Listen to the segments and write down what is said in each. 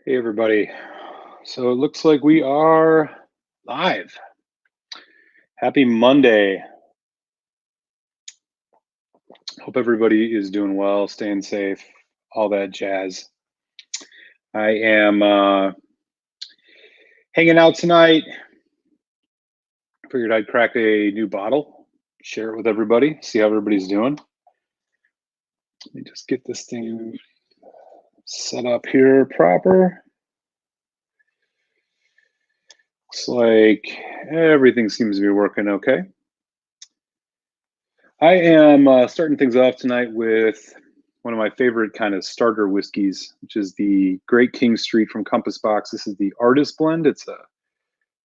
Hey everybody. So it looks like we are live. Happy Monday. Hope everybody is doing well, staying safe, all that jazz. I am hanging out tonight. Figured I'd crack a new bottle, share it with everybody, see how everybody's doing. Let me just get this thing set up here proper. Looks like everything seems to be working okay. I am starting things off tonight with one of my favorite kind of starter whiskeys, which is the Great King Street from Compass Box. This is the Artist Blend. It's a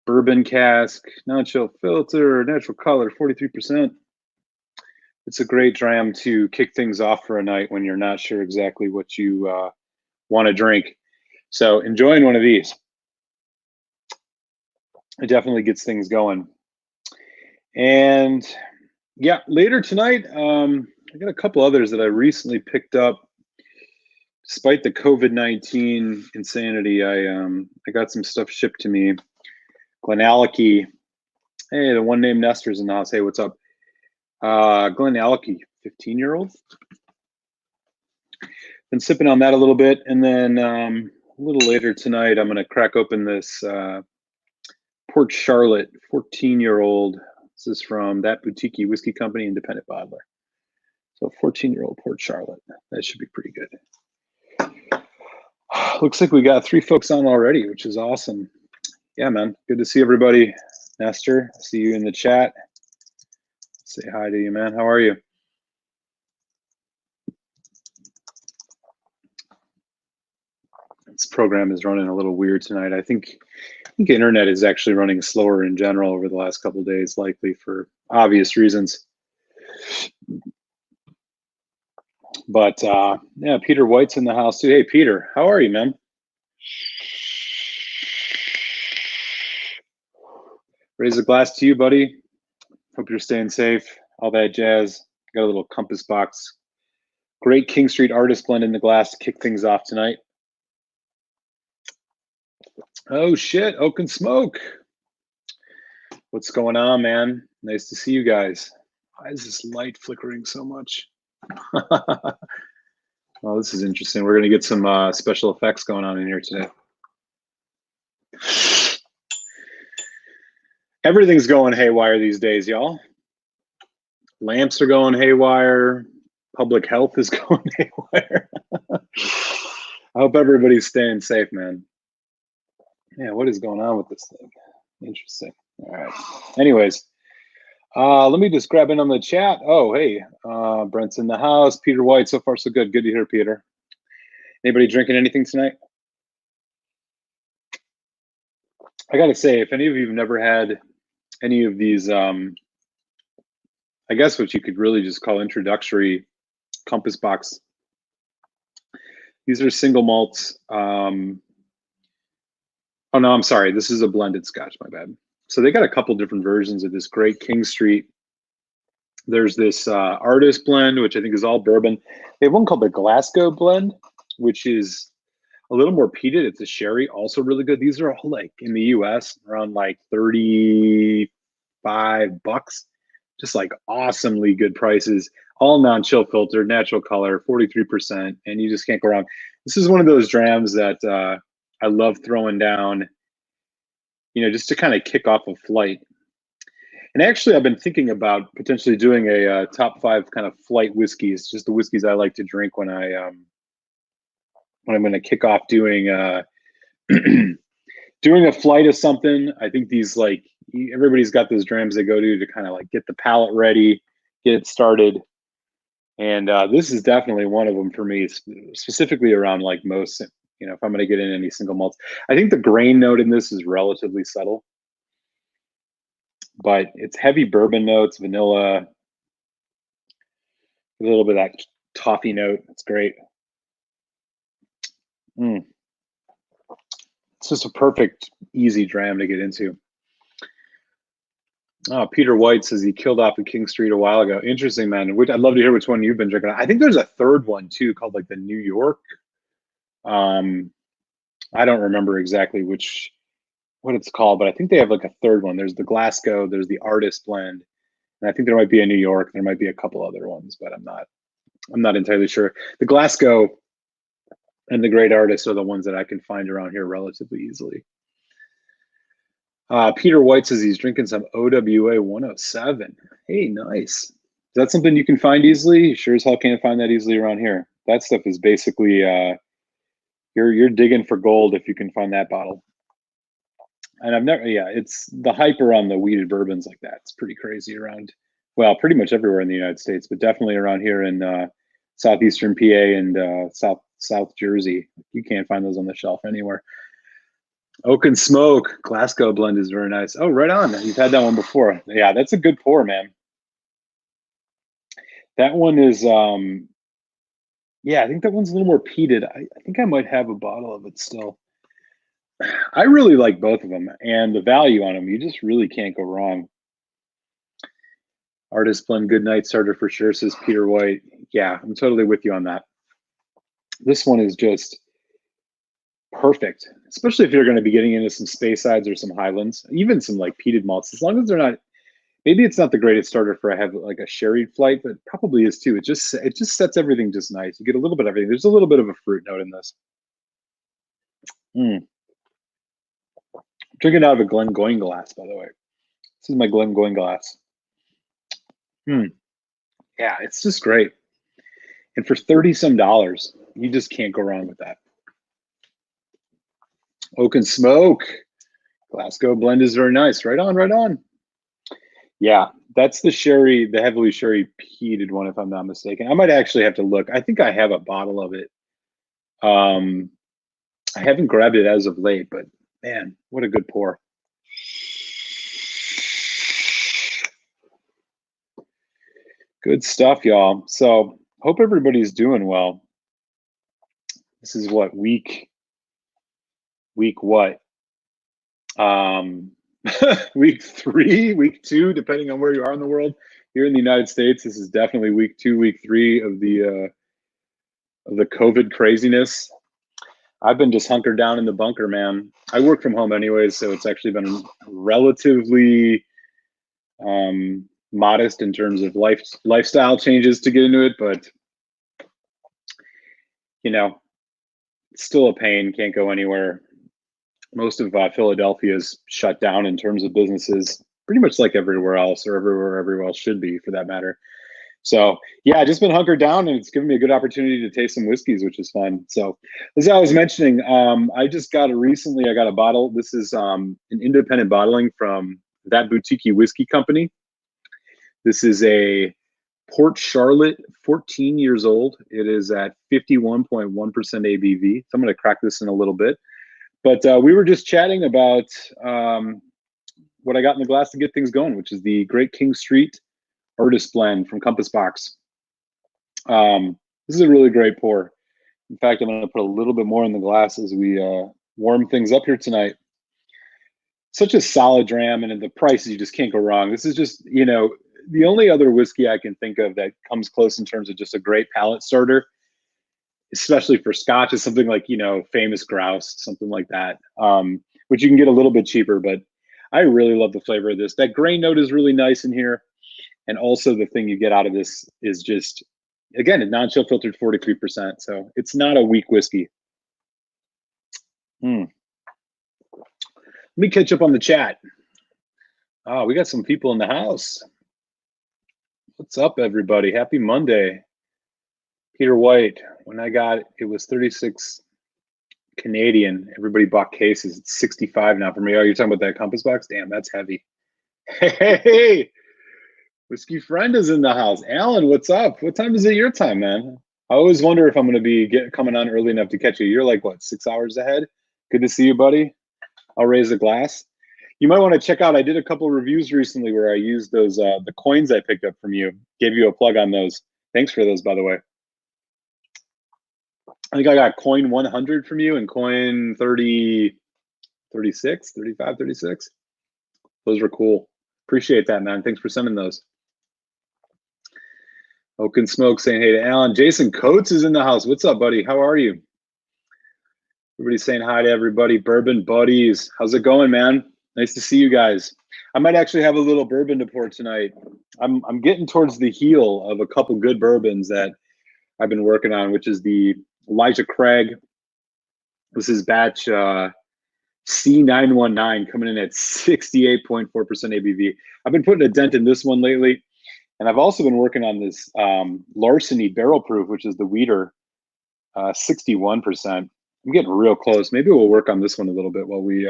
bourbon cask, non-chill filter, natural color, 43%. It's a great dram to kick things off for a night when you're not sure exactly what you want to drink. So enjoying one of these. It definitely gets things going. And yeah, later tonight, I got a couple others that I recently picked up. Despite the COVID-19 insanity, I got some stuff shipped to me. Glenallachie. Hey, the one named Nestor's in the house. Hey, what's up? Glenallachie, 15-year-old. Been sipping on that a little bit, and then a little later tonight, I'm going to crack open this Port Charlotte, 14-year-old. This is from That Boutique Whiskey Company, independent bottler. So 14-year-old Port Charlotte. That should be pretty good. Looks like we got 3 folks on already, which is awesome. Yeah, man. Good to see everybody. Nestor, I see you in the chat. Say hi to you, man. How are you? This program is running a little weird tonight. I think internet is actually running slower in general over the last couple of days, likely for obvious reasons. But yeah, Peter White's in the house too. Hey, Peter, how are you, man? Raise a glass to you, buddy. Hope you're staying safe. All that jazz. Got a little Compass Box. Great King Street Artist Blend in the glass to kick things off tonight. Oh shit, Oak and Smoke. What's going on, man? Nice to see you guys. Why is this light flickering so much? Well, this is interesting. We're going to get some special effects going on in here today. Everything's going haywire these days, y'all. Lamps are going haywire. Public health is going haywire. I hope everybody's staying safe, man. Yeah, what is going on with this thing? Interesting. All right. Anyways, let me just grab in on the chat. Oh, hey, Brent's in the house. Peter White, so far so good. Good to hear, Peter. Anybody drinking anything tonight? I gotta say, if any of you have never had any of these, I guess what you could really just call introductory Compass Box. These are single malts. Oh no, I'm sorry. This is a blended Scotch. My bad. So they got a couple different versions of this Great King Street. There's this Artist Blend, which I think is all bourbon. They have one called the Glasgow Blend, which is a little more peated. It's a sherry, also really good. These are all like in the US around like $35, just like awesomely good prices. All non-chill filter, natural color, 43%, and you just can't go wrong. This is one of those drams that I love throwing down, you know, just to kind of kick off a flight. And actually, I've been thinking about potentially doing a top 5 kind of flight whiskeys, just the whiskeys I like to drink when I'm going to kick off doing doing a flight of something. I think these, like, everybody's got those drams they go to kind of like get the palate ready, get it started. And this is definitely one of them for me, specifically around like most, you know, if I'm going to get in any single malts. I think the grain note in this is relatively subtle, but it's heavy bourbon notes, vanilla, a little bit of that toffee note. It's great. It's just a perfect, easy dram to get into. Oh, Peter White says he killed off at King Street a while ago. Interesting, man. I'd love to hear which one you've been drinking. I think there's a third one too, called like the New York. I don't remember exactly what it's called, but I think they have like a third one. There's the Glasgow, there's the Artist blend, and I think there might be a New York. There might be a couple other ones, but I'm not entirely sure. The Glasgow and the Great Artist are the ones that I can find around here relatively easily. Peter White says he's drinking some OWA 107. Hey, nice. Is that something you can find easily? You sure as hell can't find that easily around here. That stuff is basically you're digging for gold if you can find that bottle. And I've never, yeah, it's the hype around the weeded bourbons like that. It's pretty crazy around, well, pretty much everywhere in the United States, but definitely around here in southeastern PA and South Jersey. You can't find those on the shelf anywhere. Oak and Smoke Glasgow blend is very nice. Oh, right on. You've had that one before. Yeah, that's a good pour, man. That one is, yeah, I think that one's a little more peated. I think I might have a bottle of it still. I really like both of them, and the value on them, you just really can't go wrong. Artist blend, good night starter for sure, says Peter White. Yeah, I'm totally with you on that. This one is just perfect, especially if you're going to be getting into some Spaysides or some Highlands, even some like peated malts, as long as they're not, maybe it's not the greatest starter for like a sherry flight, but probably is too. It just sets everything just nice. You get a little bit of everything. There's a little bit of a fruit note in this. Drinking out of a Glengoyne glass, by the way. This is my Glengoyne glass. Yeah, it's just great. And for 30 some dollars, you just can't go wrong with that. Oak and Smoke. Glasgow blend is very nice. Right on, right on. Yeah, that's the sherry, the heavily sherry peated one, if I'm not mistaken. I might actually have to look. I think I have a bottle of it. I haven't grabbed it as of late, but man, what a good pour. Good stuff, y'all. So hope everybody's doing well. This is what week what? Week 3, week 2, depending on where you are in the world. Here in the United States, this is definitely week 2, week 3 of the COVID craziness. I've been just hunkered down in the bunker, man. I work from home anyways, so it's actually been relatively modest in terms of lifestyle changes to get into it, but you know, it's still a pain. Can't go anywhere. Most of Philadelphia is shut down in terms of businesses, pretty much like everywhere else, or everywhere else should be for that matter. So yeah, just been hunkered down, and it's given me a good opportunity to taste some whiskeys, which is fun. So as I was mentioning, I just got recently, I got a bottle. This is an independent bottling from That Boutique Whiskey Company. This is a Port Charlotte, 14 years old. It is at 51.1% ABV. So I'm going to crack this in a little bit. But we were just chatting about what I got in the glass to get things going, which is the Great King Street Artist blend from Compass Box. This is a really great pour. In fact, I'm going to put a little bit more in the glass as we warm things up here tonight. Such a solid dram, and the prices, you just can't go wrong. This is just, you know, the only other whiskey I can think of that comes close in terms of just a great palate starter, especially for Scotch, is something like, you know, Famous Grouse, something like that, which you can get a little bit cheaper, but I really love the flavor of this. That grain note is really nice in here. And also the thing you get out of this is just, again, a non-chill filtered 43%. So it's not a weak whiskey. Let me catch up on the chat. Oh, we got some people in the house. What's up, everybody? Happy Monday. Peter White, when I got it, it was 36 Canadian. Everybody bought cases. It's 65 now for me. Oh, you're talking about that Compass Box? Damn, that's heavy. Hey, Whiskey Friend is in the house. Alan, what's up? What time is it your time, man? I always wonder if I'm going to be coming on early enough to catch you. You're like, what, 6 hours ahead? Good to see you, buddy. I'll raise a glass. You might want to check out, I did a couple reviews recently where I used those, the coins I picked up from you. Gave you a plug on those. Thanks for those, by the way. I think I got coin 100 from you and coin 30, 36, 35, 36. Those were cool. Appreciate that, man. Thanks for sending those. Oak and Smoke saying hey to Alan. Jason Coates is in the house. What's up, buddy? How are you? Everybody's saying hi to everybody. Bourbon buddies, how's it going, man? Nice to see you guys. I might actually have a little bourbon to pour tonight. I'm getting towards the heel of a couple good bourbons that I've been working on, which is the Elijah Craig. This is batch C919 coming in at 68.4% ABV. I've been putting a dent in this one lately, and I've also been working on this Larceny Barrel Proof, which is the Weeder, 61%. I'm getting real close. Maybe we'll work on this one a little bit while we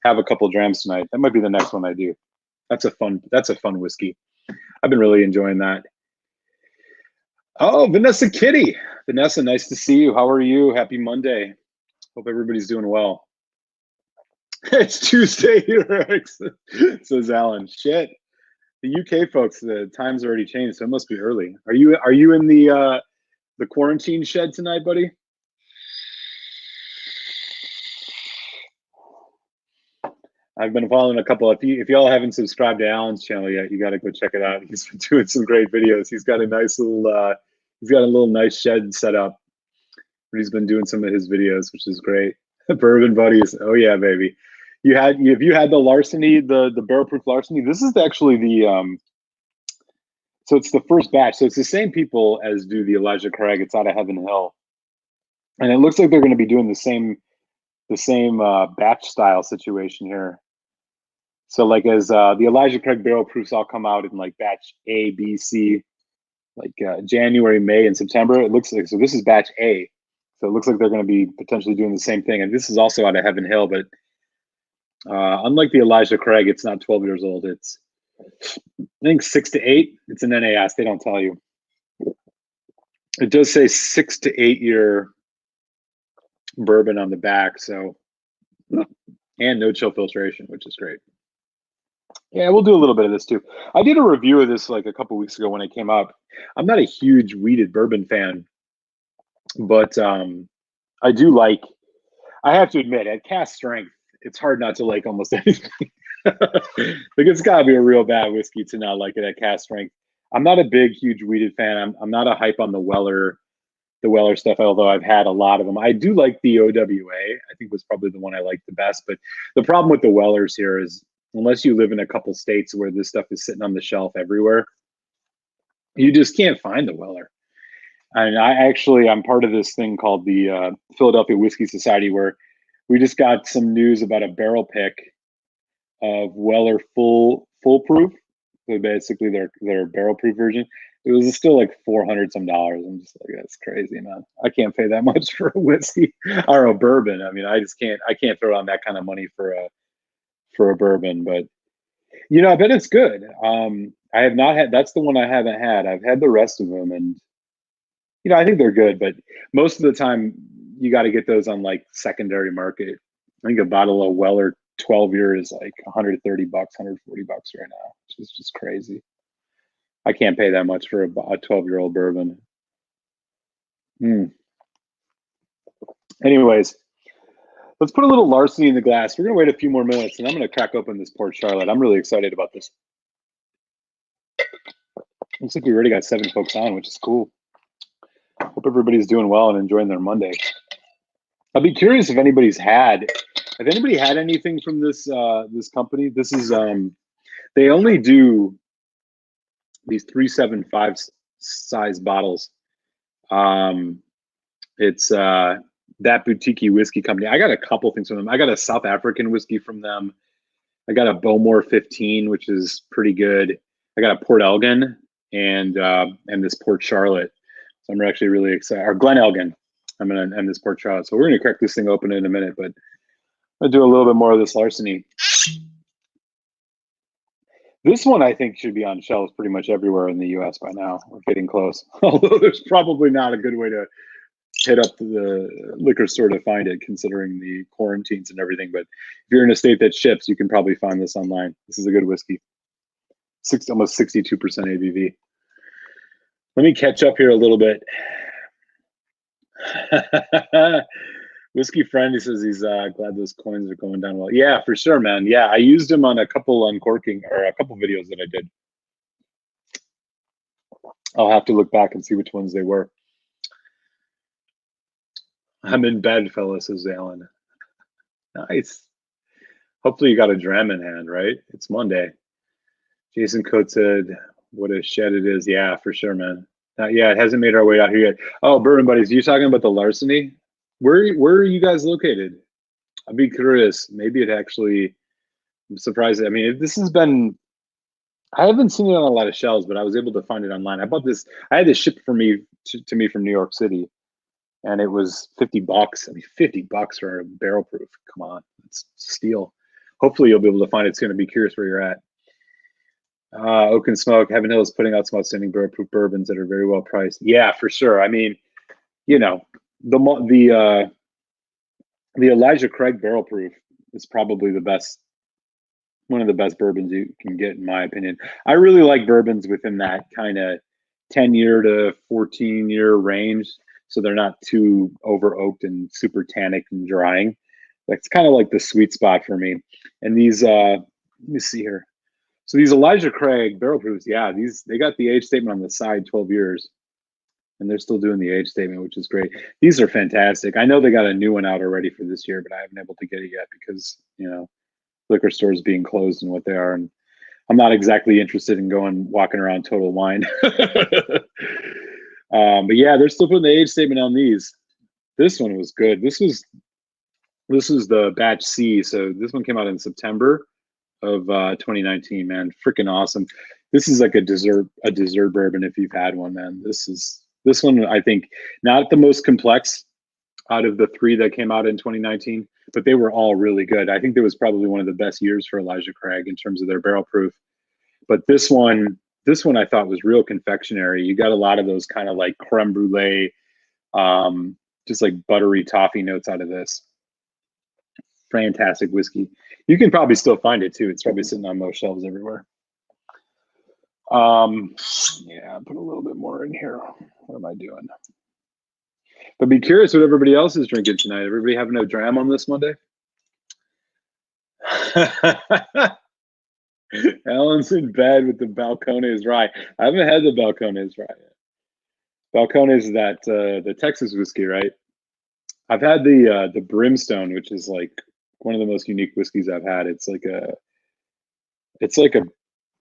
have a couple drams tonight. That might be the next one I do. That's a fun whiskey. I've been really enjoying that. Oh, Vanessa Kitty. Vanessa, nice to see you. How are you? Happy Monday. Hope everybody's doing well. It's Tuesday here, says Alan. Shit. The UK folks, the time's already changed, so it must be early. Are you in the quarantine shed tonight, buddy? I've been following a couple. If y'all haven't subscribed to Alan's channel yet, you got to go check it out. He's been doing some great videos. He's got a nice little nice shed set up where he's been doing some of his videos, which is great. Bourbon buddies. Oh yeah, baby. If you had the Larceny, the barrel proof Larceny, this is actually the so it's the first batch. So it's the same people as do the Elijah Craig. It's out of Heaven Hill, and it looks like they're going to be doing the same batch style situation here. So like as the Elijah Craig barrel proofs all come out in like batch A, B, C, like January, May, and September. It looks like, so this is batch A. So it looks like they're going to be potentially doing the same thing. And this is also out of Heaven Hill, but unlike the Elijah Craig, it's not 12 years old. It's, I think 6 to 8. It's an NAS. They don't tell you. It does say 6 to 8 year bourbon on the back. So, and no chill filtration, which is great. Yeah, we'll do a little bit of this too. I did a review of this like a couple weeks ago when it came up. I'm not a huge weeded bourbon fan, but I do like, I have to admit, at cask strength, it's hard not to like almost anything. Like it's gotta be a real bad whiskey to not like it at cask strength. I'm not a big, huge weeded fan. I'm not a hype on the Weller stuff, although I've had a lot of them. I do like the OWA. I think was probably the one I liked the best. But the problem with the Wellers here is unless you live in a couple states where this stuff is sitting on the shelf everywhere, you just can't find the Weller. And I'm part of this thing called the Philadelphia Whiskey Society, where we just got some news about a barrel pick of Weller full proof. So basically their barrel proof version. It was still like $400 some. I'm just like, that's crazy, man. I can't pay that much for a whiskey or a bourbon. I mean, I can't throw on that kind of money for a bourbon, but you know, I bet it's good. I have not had, that's the one I haven't had. I've had the rest of them, and you know, I think they're good, but most of the time you got to get those on like secondary market. I think a bottle of Weller 12 year is like $130, $140 right now, which is just crazy. I can't pay that much for a 12-year-old bourbon. Anyways, let's put a little Larceny in the glass. We're gonna wait a few more minutes, and I'm gonna crack open this Port Charlotte. I'm really excited about this. Looks like we already got 7 folks on, which is cool. Hope everybody's doing well and enjoying their Monday. I'll be curious if anybody had anything from this this company. This is they only do these 375 size bottles. It's that boutique whiskey company. I got a couple things from them. I got a South African whiskey from them. I got a Bowmore 15, which is pretty good. I got a Port Elgin and this Port Charlotte. So I'm actually really excited. Or Glen Elgin. I'm gonna end this Port Charlotte. So we're gonna crack this thing open in a minute, but I'm gonna do a little bit more of this Larceny. This one I think should be on shelves pretty much everywhere in the US by now. We're getting close. Although there's probably not a good way to hit up the liquor store to find it, considering the quarantines and everything. But if you're in a state that ships, you can probably find this online. This is a good whiskey. Almost 62% ABV. Let me catch up here a little bit. Whiskey friend, he says he's glad those coins are going down well. Yeah, for sure, man. Yeah, I used them on a couple uncorking or a couple videos that I did. I'll have to look back and see which ones they were. I'm in bed, fellas, says Alan. Nice. Hopefully you got a dram in hand, right? It's Monday. Jason Coates said, what a shed it is. Yeah, for sure, man. Yeah, it hasn't made our way out here yet. Oh, Bourbon Buddies, you talking about the larceny? Where are you guys located? I'd be curious. Maybe it actually, I'm surprised. I mean, this has been, I haven't seen it on a lot of shelves, but I was able to find it online. I bought this, I had this shipped for me to me from New York City, and it was $50. I mean, $50 for a barrel proof. Come on, it's steal. Hopefully you'll be able to find it soon. I'd be curious where you're at. Oak and Smoke, Heaven Hill is putting out some outstanding barrel proof bourbons that are very well priced. Yeah, for sure. I mean, you know, the Elijah Craig barrel proof is probably the best, one of the best bourbons you can get, in my opinion. I really like bourbons within that kind of 10-year to 14-year range, so they're not too over oaked and super tannic and drying. That's kind of like the sweet spot for me. And these, let me see here. So these Elijah Craig barrel proofs, yeah, they got the age statement on the side, 12 years, and they're still doing the age statement, which is great. These are fantastic. I know they got a new one out already for this year, but I haven't been able to get it yet because, liquor stores being closed and what they are, and I'm not exactly interested in walking around Total Wine. But yeah, they're still putting the age statement on these. This one was good. This was the batch C. So this one came out in September of 2019. Man, freaking awesome. This is like a dessert bourbon if you've had one, man. This one, I think, not the most complex out of the three that came out in 2019, but they were all really good. I think there was probably one of the best years for Elijah Craig in terms of their barrel proof. But this one I thought was real confectionery. You got a lot of those kind of like creme brulee, just like buttery toffee notes out of this. Fantastic whiskey. You can probably still find it too. It's probably sitting on most shelves everywhere. Yeah, put a little bit more in here. What am I doing? But be curious what everybody else is drinking tonight. Everybody having a dram on this Monday? Alan's in bed with the Balcones rye. I haven't had the Balcones rye yet. Balcones is that the Texas whiskey, right? I've had the Brimstone, which is like one of the most unique whiskeys I've had. It's like a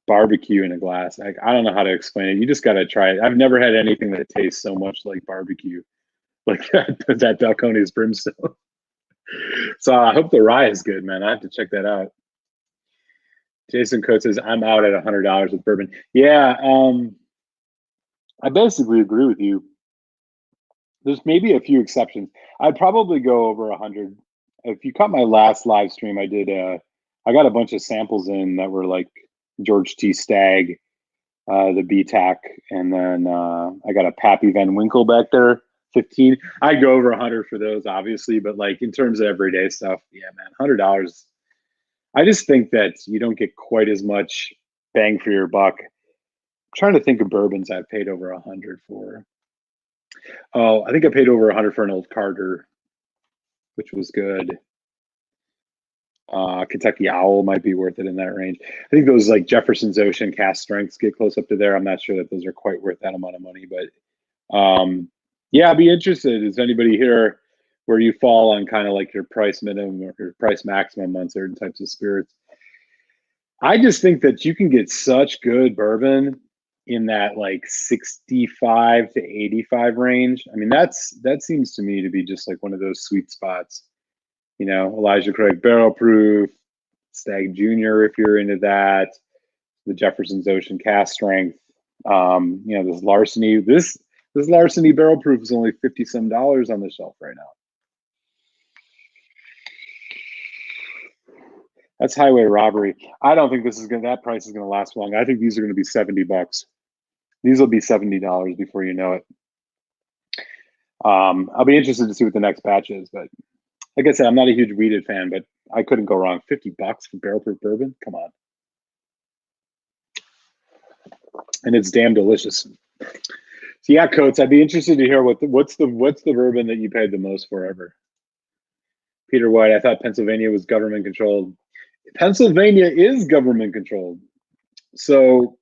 barbecue in a glass. I don't know how to explain it. You just got to try it. I've never had anything that tastes so much like barbecue, like that Balcones Brimstone. So I hope the rye is good, man. I have to check that out. Jason Coates says, I'm out at $100 with bourbon. Yeah, I basically agree with you. There's maybe a few exceptions. I'd probably go over 100. If you caught my last live stream, I got a bunch of samples in that were like George T. Stagg, the BTAC, and then I got a Pappy Van Winkle back there, 15. I'd go over 100 for those, obviously, but like in terms of everyday stuff, yeah, man, $100. I just think that you don't get quite as much bang for your buck. I'm trying to think of bourbons I've paid over 100 for. Oh, I think I paid over 100 for an Old Carter, which was good. Kentucky Owl might be worth it in that range. I think those like Jefferson's Ocean cast strengths get close up to there. I'm not sure that those are quite worth that amount of money, but yeah, I'd be interested. Is anybody here where you fall on kind of like your price minimum or your price maximum on certain types of spirits? I just think that you can get such good bourbon in that like 65 to 85 range. I mean, that seems to me to be just like one of those sweet spots. Elijah Craig barrel proof, Stagg Jr. if you're into that, the Jefferson's Ocean cast strength. This Larceny, this Larceny barrel proof is only $50 some on the shelf right now. That's highway robbery. I don't think that price is gonna last long. I think these are gonna be $70. These will be $70 before you know it. I'll be interested to see what the next batch is, but like I said, I'm not a huge weeded fan, but I couldn't go wrong. $50 for barrel proof bourbon? Come on. And it's damn delicious. So yeah, Coates, I'd be interested to hear what's the bourbon that you paid the most for ever. Peter White, I thought Pennsylvania was government controlled. Pennsylvania is government controlled. So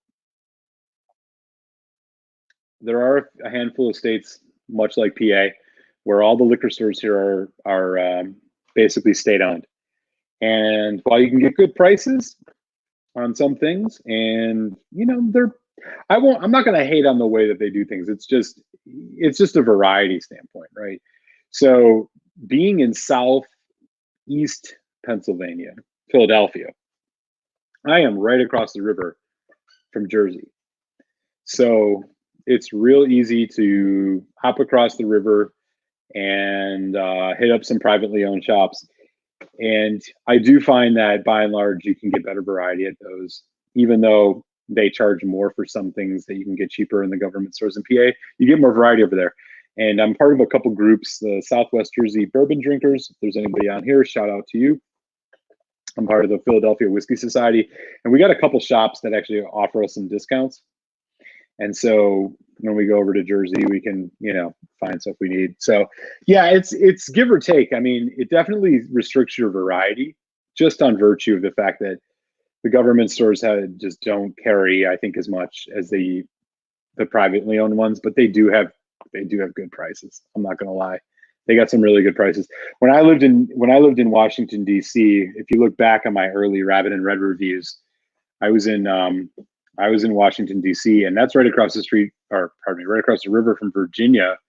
there are a handful of states, much like PA, where all the liquor stores here are basically state-owned. And while you can get good prices on some things, and you know, I'm not going to hate on the way that they do things. It's just a variety standpoint, right? So being in southeast Pennsylvania, Philadelphia, I am right across the river from Jersey. So it's real easy to hop across the river and hit up some privately owned shops. And I do find that by and large, you can get better variety at those, even though they charge more for some things that you can get cheaper in the government stores in PA. You get more variety over there. And I'm part of a couple groups, the Southwest Jersey Bourbon Drinkers. If there's anybody on here, shout out to you. I'm part of the Philadelphia Whiskey Society. And we got a couple shops that actually offer us some discounts. And so when we go over to Jersey, we can, you know, find stuff we need. So yeah, it's give or take. I mean, it definitely restricts your variety just on virtue of the fact that the government stores just don't carry, I think, as much as the privately owned ones, but they do have good prices. I'm not gonna lie. They got some really good prices. When I lived in Washington, DC, if you look back on my early Rabbit and Red reviews, I was in Washington, D.C., and that's right across the street, or pardon me, right across the river from Virginia.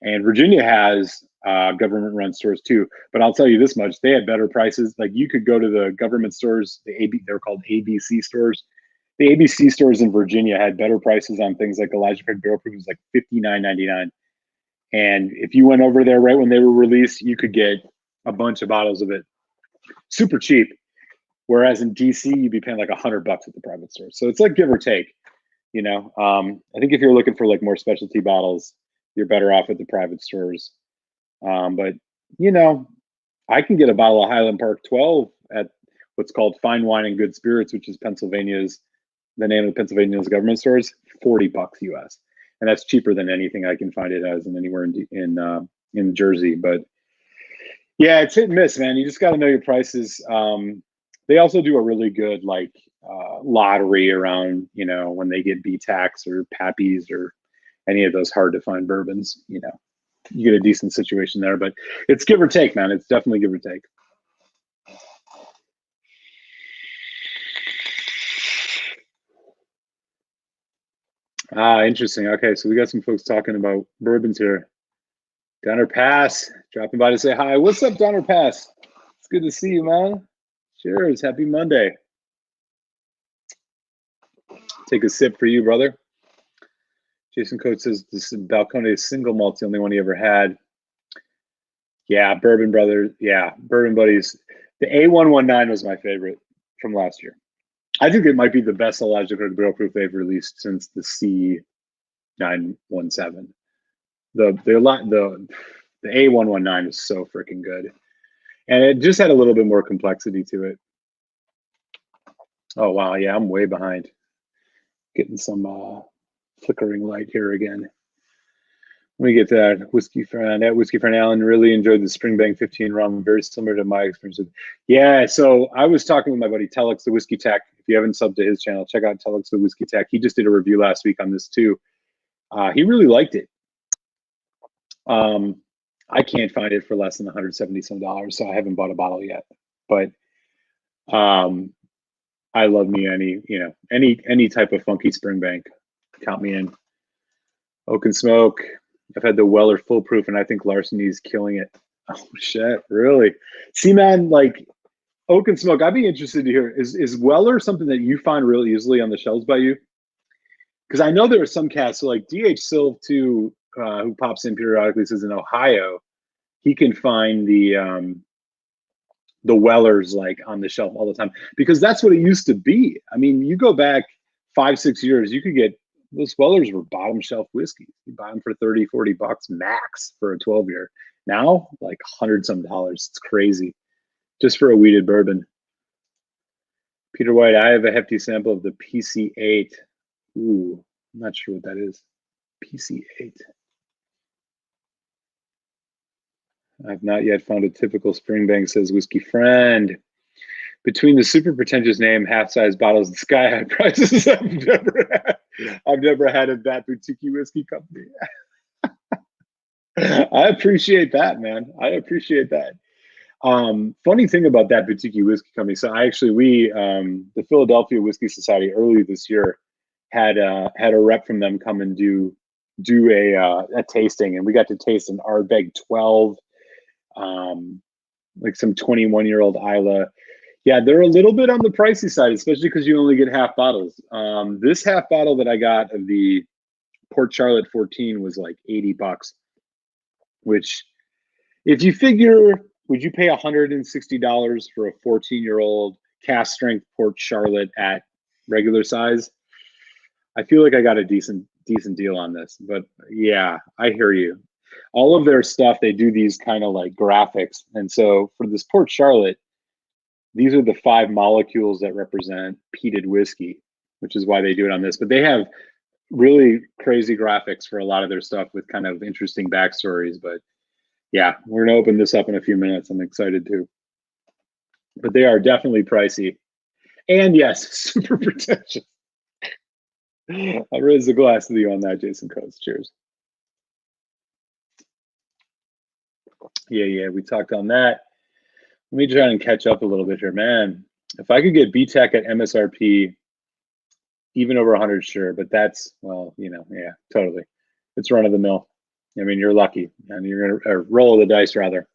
And Virginia has government-run stores too. But I'll tell you this much: they had better prices. Like you could go to the government stores, they're called ABC stores. The ABC stores in Virginia had better prices on things like Elijah Craig Barrel Proof. It was like $59.99. And if you went over there right when they were released, you could get a bunch of bottles of it super cheap. Whereas in DC, you'd be paying like $100 at the private store. So it's like give or take, you know. I think if you're looking for like more specialty bottles, you're better off at the private stores. But you know, I can get a bottle of Highland Park 12 at what's called Fine Wine and Good Spirits, which is the name of Pennsylvania's government stores, $40 US, and that's cheaper than anything I can find it as in anywhere in Jersey. But yeah, it's hit and miss, man. You just got to know your prices. They also do a really good like lottery around, you know, when they get B-Tax or Pappies or any of those hard to find bourbons, you know, you get a decent situation there. But it's give or take, man. It's definitely give or take. Ah, interesting. Okay, so we got some folks talking about bourbons here. Donner Pass, dropping by to say hi. What's up, Donner Pass? It's good to see you, man. Cheers. Happy Monday. Take a sip for you, brother. Jason Coates says this Balcone single malt's the only one he ever had. Yeah, Bourbon Brothers. Yeah, Bourbon Buddies. The A119 was my favorite from last year. I think it might be the best Elijah Craig Barrel Proof they've released since the C917. The A119 is so freaking good, and it just had a little bit more complexity to it. Oh wow, yeah, I'm way behind. Getting some flickering light here again. Let me get that Whiskey Friend. That Whiskey Friend Allen really enjoyed the Springbank 15 rum. Very similar to my experience with. Yeah, so I was talking with my buddy Telex the Whiskey Tech. If you haven't subbed to his channel, check out Telex the Whiskey Tech. He just did a review last week on this too. He really liked it. I can't find it for less than $170 some, so I haven't bought a bottle yet. But I love me any type of funky Springbank. Count me in. Oak and Smoke. I've had the Weller Full Proof, and I think Larceny's killing it. Oh shit, really? See, man, like Oak and Smoke. I'd be interested to hear is Weller something that you find real easily on the shelves by you? Because I know there are some cats, so like DH Silv too, who pops in periodically, says in Ohio, he can find the Wellers like on the shelf all the time, because that's what it used to be. I mean, you go back 5-6 years, you could get those Wellers were bottom shelf whiskey. You buy them for $30-$40 max for a 12-year. Now, like $100 some. It's crazy, just for a wheated bourbon. Peter White, I have a hefty sample of the PC8. Ooh, I'm not sure what that is. PC8. I've not yet found a typical Springbank, says Whiskey Friend. Between the super pretentious name, half-size bottles, and sky-high prices, I've never had a that boutique whiskey company. I appreciate that, man. I appreciate that. Funny thing about that particular whiskey company. So the Philadelphia Whiskey Society earlier this year had a rep from them come and do a tasting, and we got to taste an Ardbeg 12, like some 21-year-old Isla. Yeah, they're a little bit on the pricey side, especially because you only get half bottles. This half bottle that I got of the Port Charlotte 14 was like $80, which if you figure, would you pay $160 for a 14-year-old cast strength Port Charlotte at regular size? I feel like I got a decent deal on this, but yeah, I hear you. All of their stuff, they do these kind of like graphics, and so for this Port Charlotte, these are the 5 molecules that represent peated whiskey, which is why they do it on this. But they have really crazy graphics for a lot of their stuff with kind of interesting backstories. But yeah, we're gonna open this up in a few minutes. I'm excited too. But they are definitely pricey. And yes, super pretentious. I'll raise the glass to you on that, Jason Coates. Cheers. Yeah, we talked on that. Let me try and catch up a little bit here, man. If I could get BTEC at MSRP, even over 100, sure, but that's, well, yeah, totally. It's run of the mill. I mean, you're lucky, and you're gonna roll the dice rather.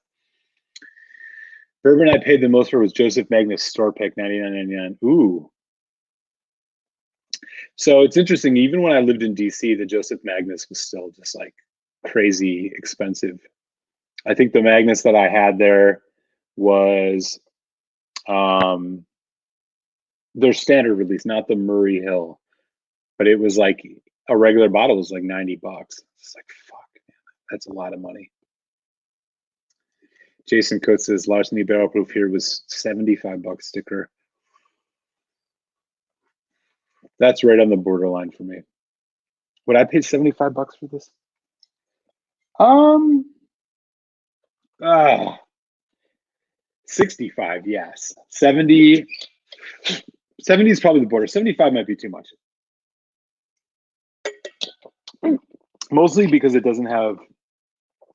Bourbon I paid the most for was Joseph Magnus store pick, $99.99. Ooh. So it's interesting. Even when I lived in DC, the Joseph Magnus was still just like crazy expensive. I think the Magnus that I had there was their standard release, not the Murray Hill, but it was like a regular bottle was like $90. It's like, fuck, man, that's a lot of money. Jason Coates says Larceny Barrel Proof here was $75 sticker. That's right on the borderline for me. Would I pay $75 for this? 65, yes. 70 is probably the border. 75 might be too much. Mostly because it doesn't have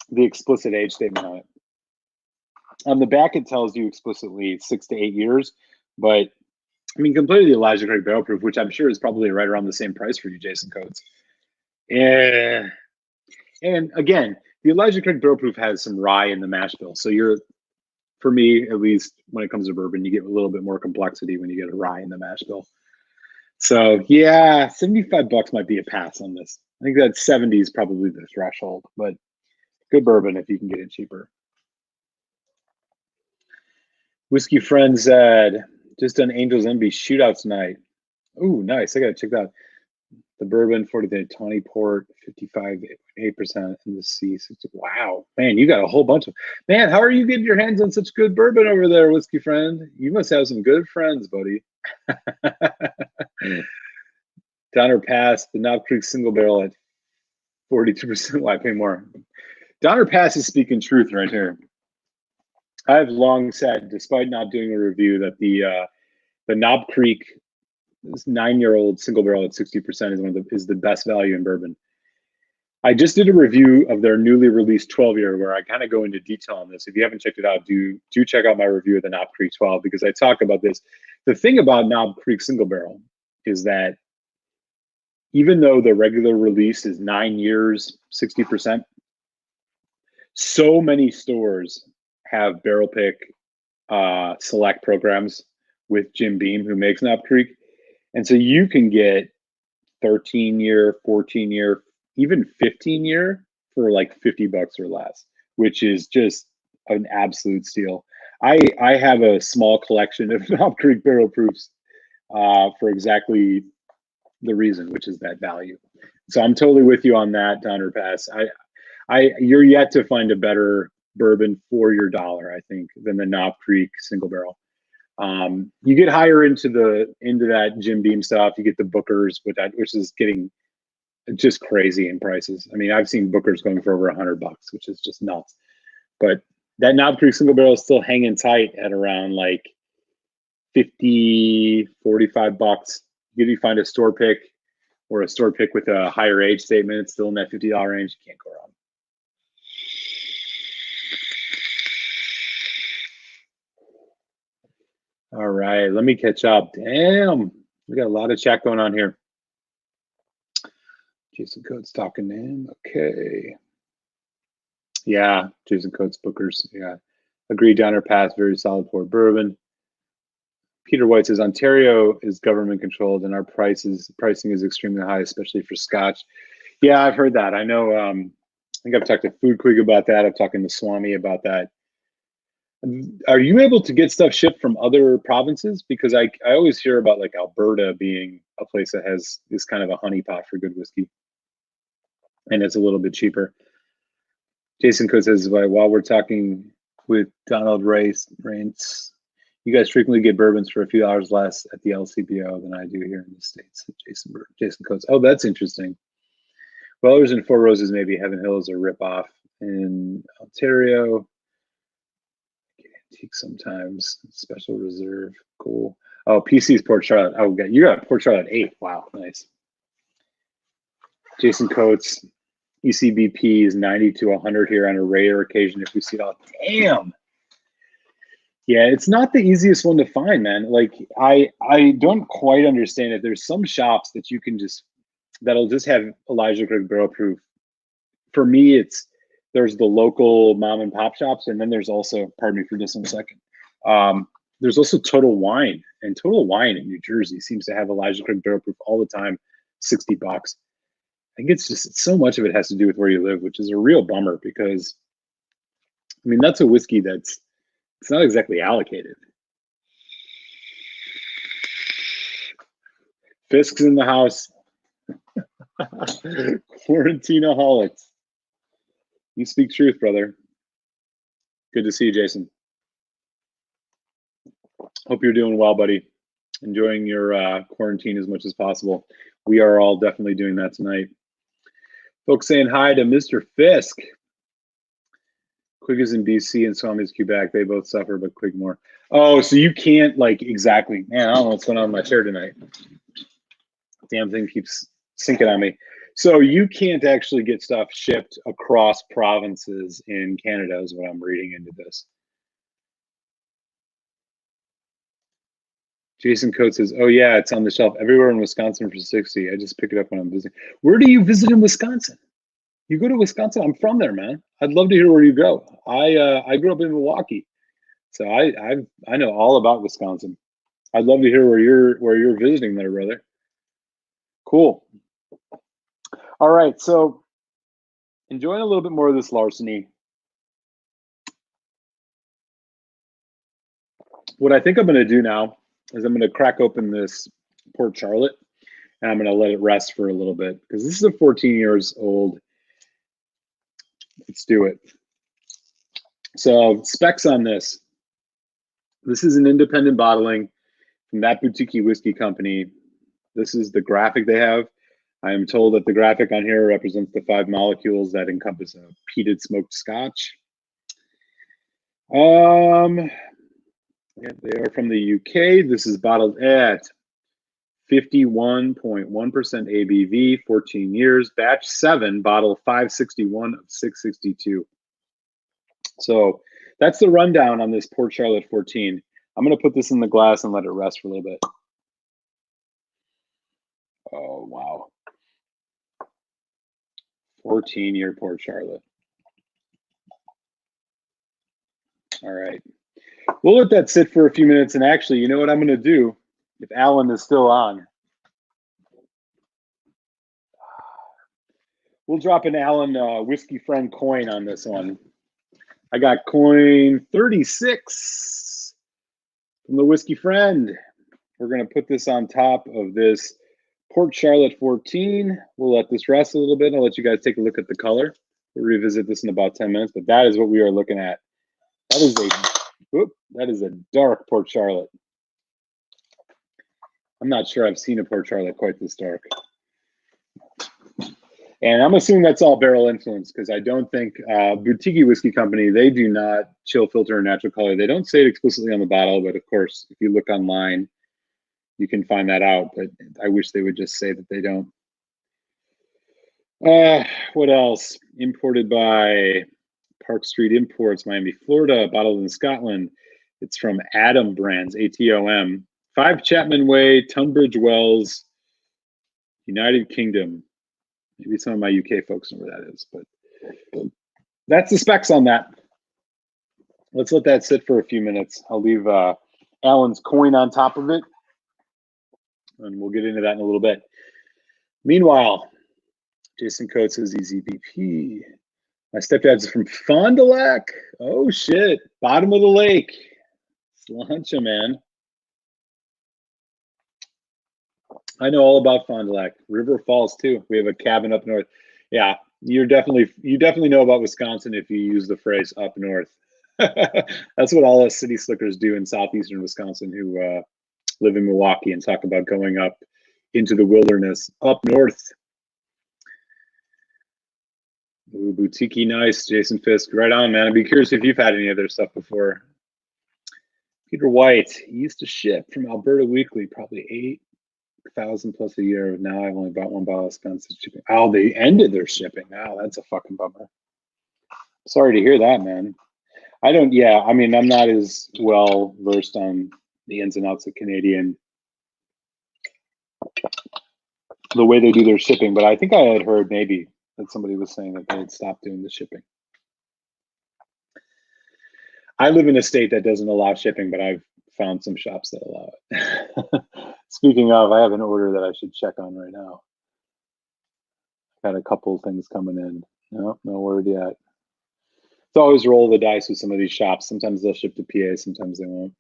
the explicit age statement on it. On the back, it tells you explicitly 6 to 8 years, but I mean, completely the Elijah Craig Barrel Proof, which I'm sure is probably right around the same price for you, Jason Coates. Yeah. And again, the Elijah Craig Barrel Proof has some rye in the mash bill. So for me, at least when it comes to bourbon, you get a little bit more complexity when you get a rye in the mash bill. So yeah, $75 might be a pass on this. I think that 70 is probably the threshold, but good bourbon if you can get it cheaper. Whiskey Friend said, just done Angels Envy shootout tonight. Ooh, nice. I gotta check that out. The bourbon, 40 Tawny Port, 55.8% in the C. Wow, man, you got a whole bunch of, man, how are you getting your hands on such good bourbon over there, Whiskey Friend? You must have some good friends, buddy. Donner Pass, the Knob Creek single barrel at 42%. Why pay more? Donner Pass is speaking truth right here. I've long said, despite not doing a review, that the Knob Creek 9-year-old single barrel at 60% is the best value in bourbon. I just did a review of their newly released 12-year where I kind of go into detail on this. If you haven't checked it out, do check out my review of the Knob Creek 12 because I talk about this. The thing about Knob Creek single barrel is that even though the regular release is 9 years, 60%, so many stores have barrel pick select programs with Jim Beam, who makes Knob Creek. And so you can get 13-year, 14-year, even 15-year for like $50 or less, which is just an absolute steal. I have a small collection of Knob Creek barrel proofs for exactly the reason, which is that value. So I'm totally with you on that, Donner Pass. You're yet to find a better bourbon for your dollar, I think, than the Knob Creek single barrel. You get higher into that Jim Beam stuff. You get the Bookers, which is getting just crazy in prices. I mean, I've seen Bookers going for over $100, which is just nuts. But that Knob Creek single barrel is still hanging tight at around like 50, $45. You find a store pick with a higher age statement, it's still in that $50 range. You can't go wrong. All right, let me catch up. Damn, we got a lot of chat going on here. Jason Coates talking to him. Okay. Yeah, Jason Coates, Bookers. Yeah. Agreed, Donner Pass, very solid port bourbon. Peter White says Ontario is government controlled and our pricing is extremely high, especially for Scotch. Yeah, I've heard that. I know. I think I've talked to Food Quig about that. I've talked to Swami about that. Are you able to get stuff shipped from other provinces? Because I always hear about like Alberta being a place that is kind of a honeypot for good whiskey, and it's a little bit cheaper. Jason Coates says, while we're talking with Donald Raints, you guys frequently get bourbons for a few hours less at the LCBO than I do here in the States. Jason Coates. Oh, that's interesting. Wellers and Four Roses, maybe Heaven Hill is a ripoff. In Ontario, antique sometimes. Special Reserve, cool. Oh, PC's Port Charlotte. Oh, you got Port Charlotte 8. Wow, nice. Jason Coates, ECBP is 90 to 100 here on a rare occasion if we see it all. Damn. Yeah, it's not the easiest one to find, man. Like I don't quite understand it. There's some shops that you can that'll just have Elijah Craig barrel proof. For me, there's the local mom and pop shops, and then there's also, pardon me for just a second. There's also Total Wine, and Total Wine in New Jersey seems to have Elijah Craig barrel proof all the time, $60. I think it's so much of it has to do with where you live, which is a real bummer because, I mean, that's a whiskey it's not exactly allocated. Fisk's in the house. Quarantineaholics. You speak truth, brother. Good to see you, Jason. Hope you're doing well, buddy. Enjoying your quarantine as much as possible. We are all definitely doing that tonight. Folks saying hi to Mr. Fisk. Quig is in BC and Swami's Quebec. They both suffer, but Quig more. Oh, so you can't exactly. Man, I don't know what's going on in my chair tonight. Damn thing keeps sinking on me. So you can't actually get stuff shipped across provinces in Canada is what I'm reading into this. Jason Coates says, oh yeah, it's on the shelf everywhere in Wisconsin for 60. I just pick it up when I'm visiting. Where do you visit in Wisconsin? You go to Wisconsin? I'm from there, man. I'd love to hear where you go. I grew up in Milwaukee, so I know all about Wisconsin. I'd love to hear where you're visiting there, brother. Cool. All right, so enjoying a little bit more of this larceny. What I think I'm going to do now is I'm going to crack open this Port Charlotte, and I'm going to let it rest for a little bit because this is a 14 years old. Let's do it. So specs on this. This is an independent bottling from that boutique whiskey company. This is the graphic they have. I am told that the graphic on here represents the 5 molecules that encompass a peated smoked scotch. Yeah, they are from the UK. This is bottled at 51.1% ABV, 14 years, batch 7, bottle 561 of 662. So that's the rundown on this Port Charlotte 14. I'm going to put this in the glass and let it rest for a little bit. Oh, wow. 14-year Port Charlotte. All right. We'll let that sit for a few minutes. And actually, you know what I'm going to do? If Alan is still on, we'll drop an Alan Whiskey Friend coin on this one. I got coin 36 from the Whiskey Friend. We're going to put this on top of this Port Charlotte 14. We'll let this rest a little bit. I'll let you guys take a look at the color. We'll revisit this in about 10 minutes, but that is what we are looking at. That is a dark Port Charlotte. I'm not sure I've seen a Port Charlotte quite this dark. And I'm assuming that's all barrel influence because I don't think Boutique Whiskey Company, they do not chill, filter, or natural color. They don't say it explicitly on the bottle, but of course, if you look online, you can find that out. But I wish they would just say that they don't. What else? Imported by Park Street Imports, Miami, Florida, bottled in Scotland. It's from Atom Brands, ATOM. 5 Chapman Way, Tunbridge Wells, United Kingdom. Maybe some of my UK folks know where that is, but that's the specs on that. Let's let that sit for a few minutes. I'll leave Alan's coin on top of it, and we'll get into that in a little bit. Meanwhile, Jason Coates says EZVP. My stepdad's from Fond du Lac. Oh shit, bottom of the lake. Slancha, man. I know all about Fond du Lac. River Falls too. We have a cabin up north. Yeah, you definitely know about Wisconsin if you use the phrase up north. That's what all us city slickers do in southeastern Wisconsin who live in Milwaukee and talk about going up into the wilderness up north. Ooh, boutique nice, Jason Fisk. Right on, man. I'd be curious if you've had any other stuff before. Peter White, he used to ship from Alberta Weekly, probably 8,000 plus a year. Now I've only bought 1 bottle of Wisconsin shipping. Oh, they ended their shipping. Wow, that's a fucking bummer. Sorry to hear that, man. I mean, I'm not as well versed on the ins and outs of Canadian, the way they do their shipping, but I think I had heard maybe that somebody was saying that they had stopped doing the shipping. I live in a state that doesn't allow shipping, but I've found some shops that allow it. Speaking of, I have an order that I should check on right now. Got a couple things coming in. No word yet. It's always roll the dice with some of these shops. Sometimes they'll ship to PA, sometimes they won't.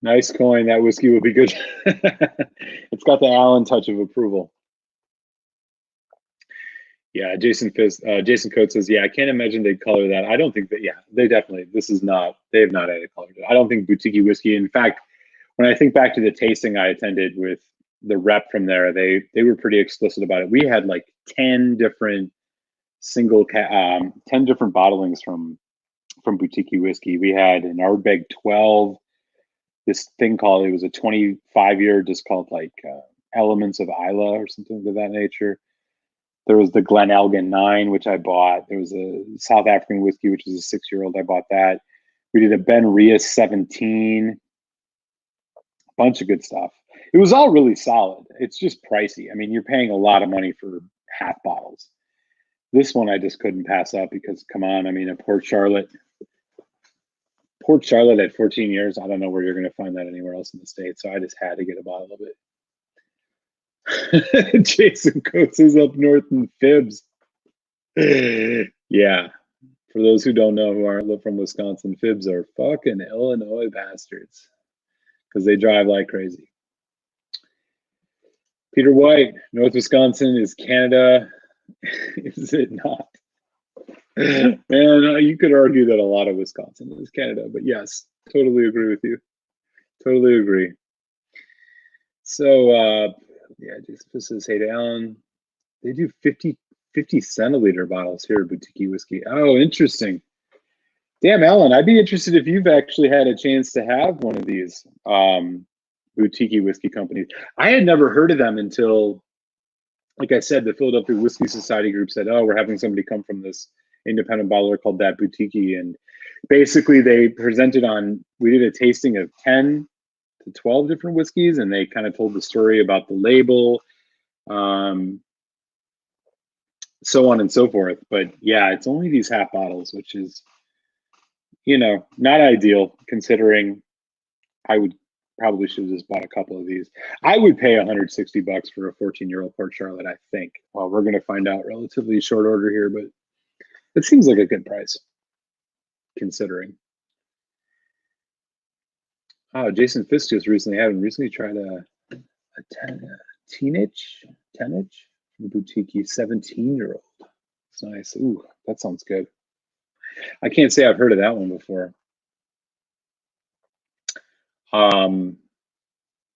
Nice coin. That whiskey will be good. It's got the Allen touch of approval. Yeah, Jason Coates says, yeah, I can't imagine they'd color that. I don't think that, yeah, they definitely, they have not added color to it. I don't think boutique whiskey, in fact, when I think back to the tasting I attended with the rep from there, they were pretty explicit about it. We had like 10 different 10 different bottlings from boutique whiskey. We had an Ardbeg 12, this thing called, it was a 25-year, just called like Elements of Isla or something of that nature. There was the Glenelgan 9, which I bought. There was a South African whiskey, which is a 6-year-old. I bought that. We did a Ben Rias 17. A bunch of good stuff. It was all really solid. It's just pricey. I mean, you're paying a lot of money for half bottles. This one I just couldn't pass up because, come on, I mean, a Port Charlotte at 14 years, I don't know where you're going to find that anywhere else in the States. So I just had to get a bottle of it. Jason Coates is up north in Fibs. Yeah. For those who don't know, who aren't from Wisconsin, Fibs are fucking Illinois bastards because they drive like crazy. Peter White, North Wisconsin is Canada. Is it not? Man, you could argue that a lot of Wisconsin is Canada, but yes, totally agree with you. Totally agree. So, yeah, Jason says, hey to Alan, they do 50 centiliter bottles here at Boutique Whiskey. Oh, interesting. Damn, Alan, I'd be interested if you've actually had a chance to have one of these Boutique Whiskey companies. I had never heard of them until, like I said, the Philadelphia Whiskey Society group said, oh, we're having somebody come from this independent bottler called That Boutique. And basically they presented we did a tasting of 10 to 12 different whiskeys, and they kind of told the story about the label, so on and so forth. But yeah, it's only these half bottles, which is, you know, not ideal considering I probably should have just bought a couple of these. I would pay $160 for a 14-year-old Port Charlotte, I think. Well, we're going to find out relatively short order here, but it seems like a good price considering. Oh, Jason Fisk just recently tried a 10-inch from Boutique 17-year-old. It's nice. Ooh, that sounds good. I can't say I've heard of that one before.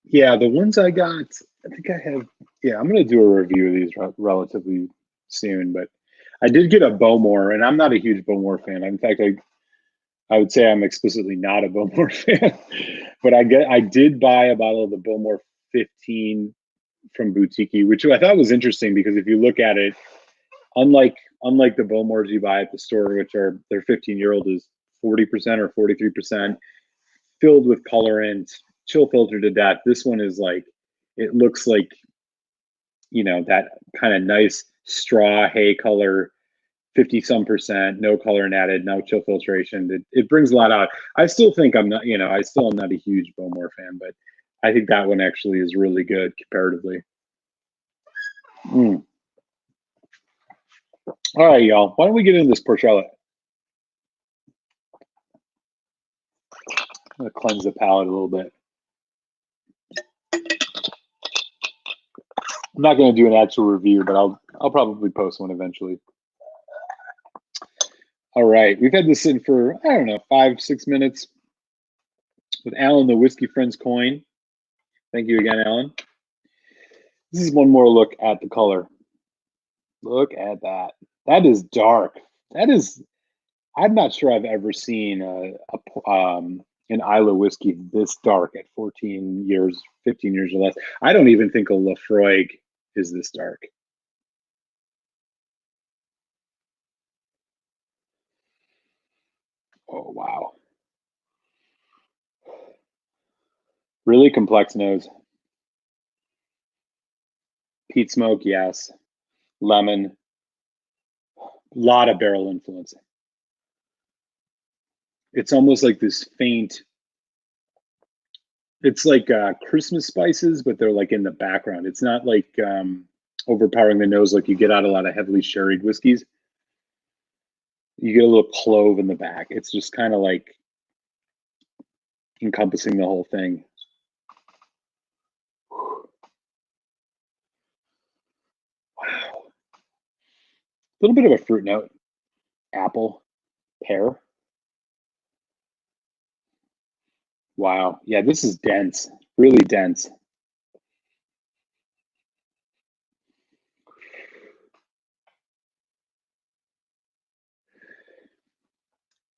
Yeah, the ones I got, I think I have, yeah, I'm going to do a review of these relatively soon, but I did get a Bowmore, and I'm not a huge Bowmore fan. In fact, I would say I'm explicitly not a Bowmore fan, but I did buy a bottle of the Bowmore 15 from Boutique, which I thought was interesting because if you look at it, unlike the Bowmores you buy at the store, which are their 15-year-old is 40% or 43%, filled with colorant, chill filtered to death. This one is like, it looks like, you know, that kind of nice straw hay color, 50-some%, no colorant added, no chill filtration. It brings a lot out. I still think I'm not, you know, I still am not a huge Bowmore fan, but I think that one actually is really good comparatively. All right, y'all. Why don't we get into this Port Charlotte? I'm gonna cleanse the palate a little bit. I'm not gonna do an actual review, but I'll probably post one eventually. All right, we've had this in for, I don't know, 5-6 minutes with Alan, the Whiskey Friends coin. Thank you again, Alan. This is one more look at the color. Look at that. That is dark. That is, I'm not sure I've ever seen an Islay whiskey this dark at 14 years, 15 years or less. I don't even think a Laphroaig is this dark. Oh, wow. Really complex nose. Peat smoke, yes. Lemon. A lot of barrel influence. It's almost like this faint, it's like Christmas spices, but they're like in the background. It's not like overpowering the nose like you get out a lot of heavily sherried whiskeys. You get a little clove in the back. It's just kind of like encompassing the whole thing. Wow. A little bit of a fruit note. Apple, pear. Wow. Yeah, this is dense, really dense.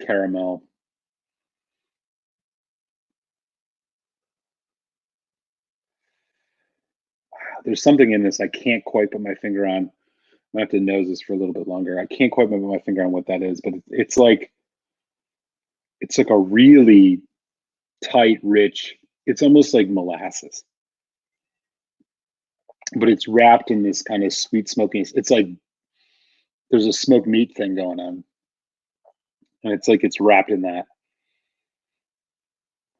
Caramel. Wow, there's something in this I can't quite put my finger on. I have to nose this for a little bit longer. I can't quite put my finger on what that is, but it's like a really tight, rich. It's almost like molasses, but it's wrapped in this kind of sweet smokiness. It's like there's a smoked meat thing going on, and it's like it's wrapped in that.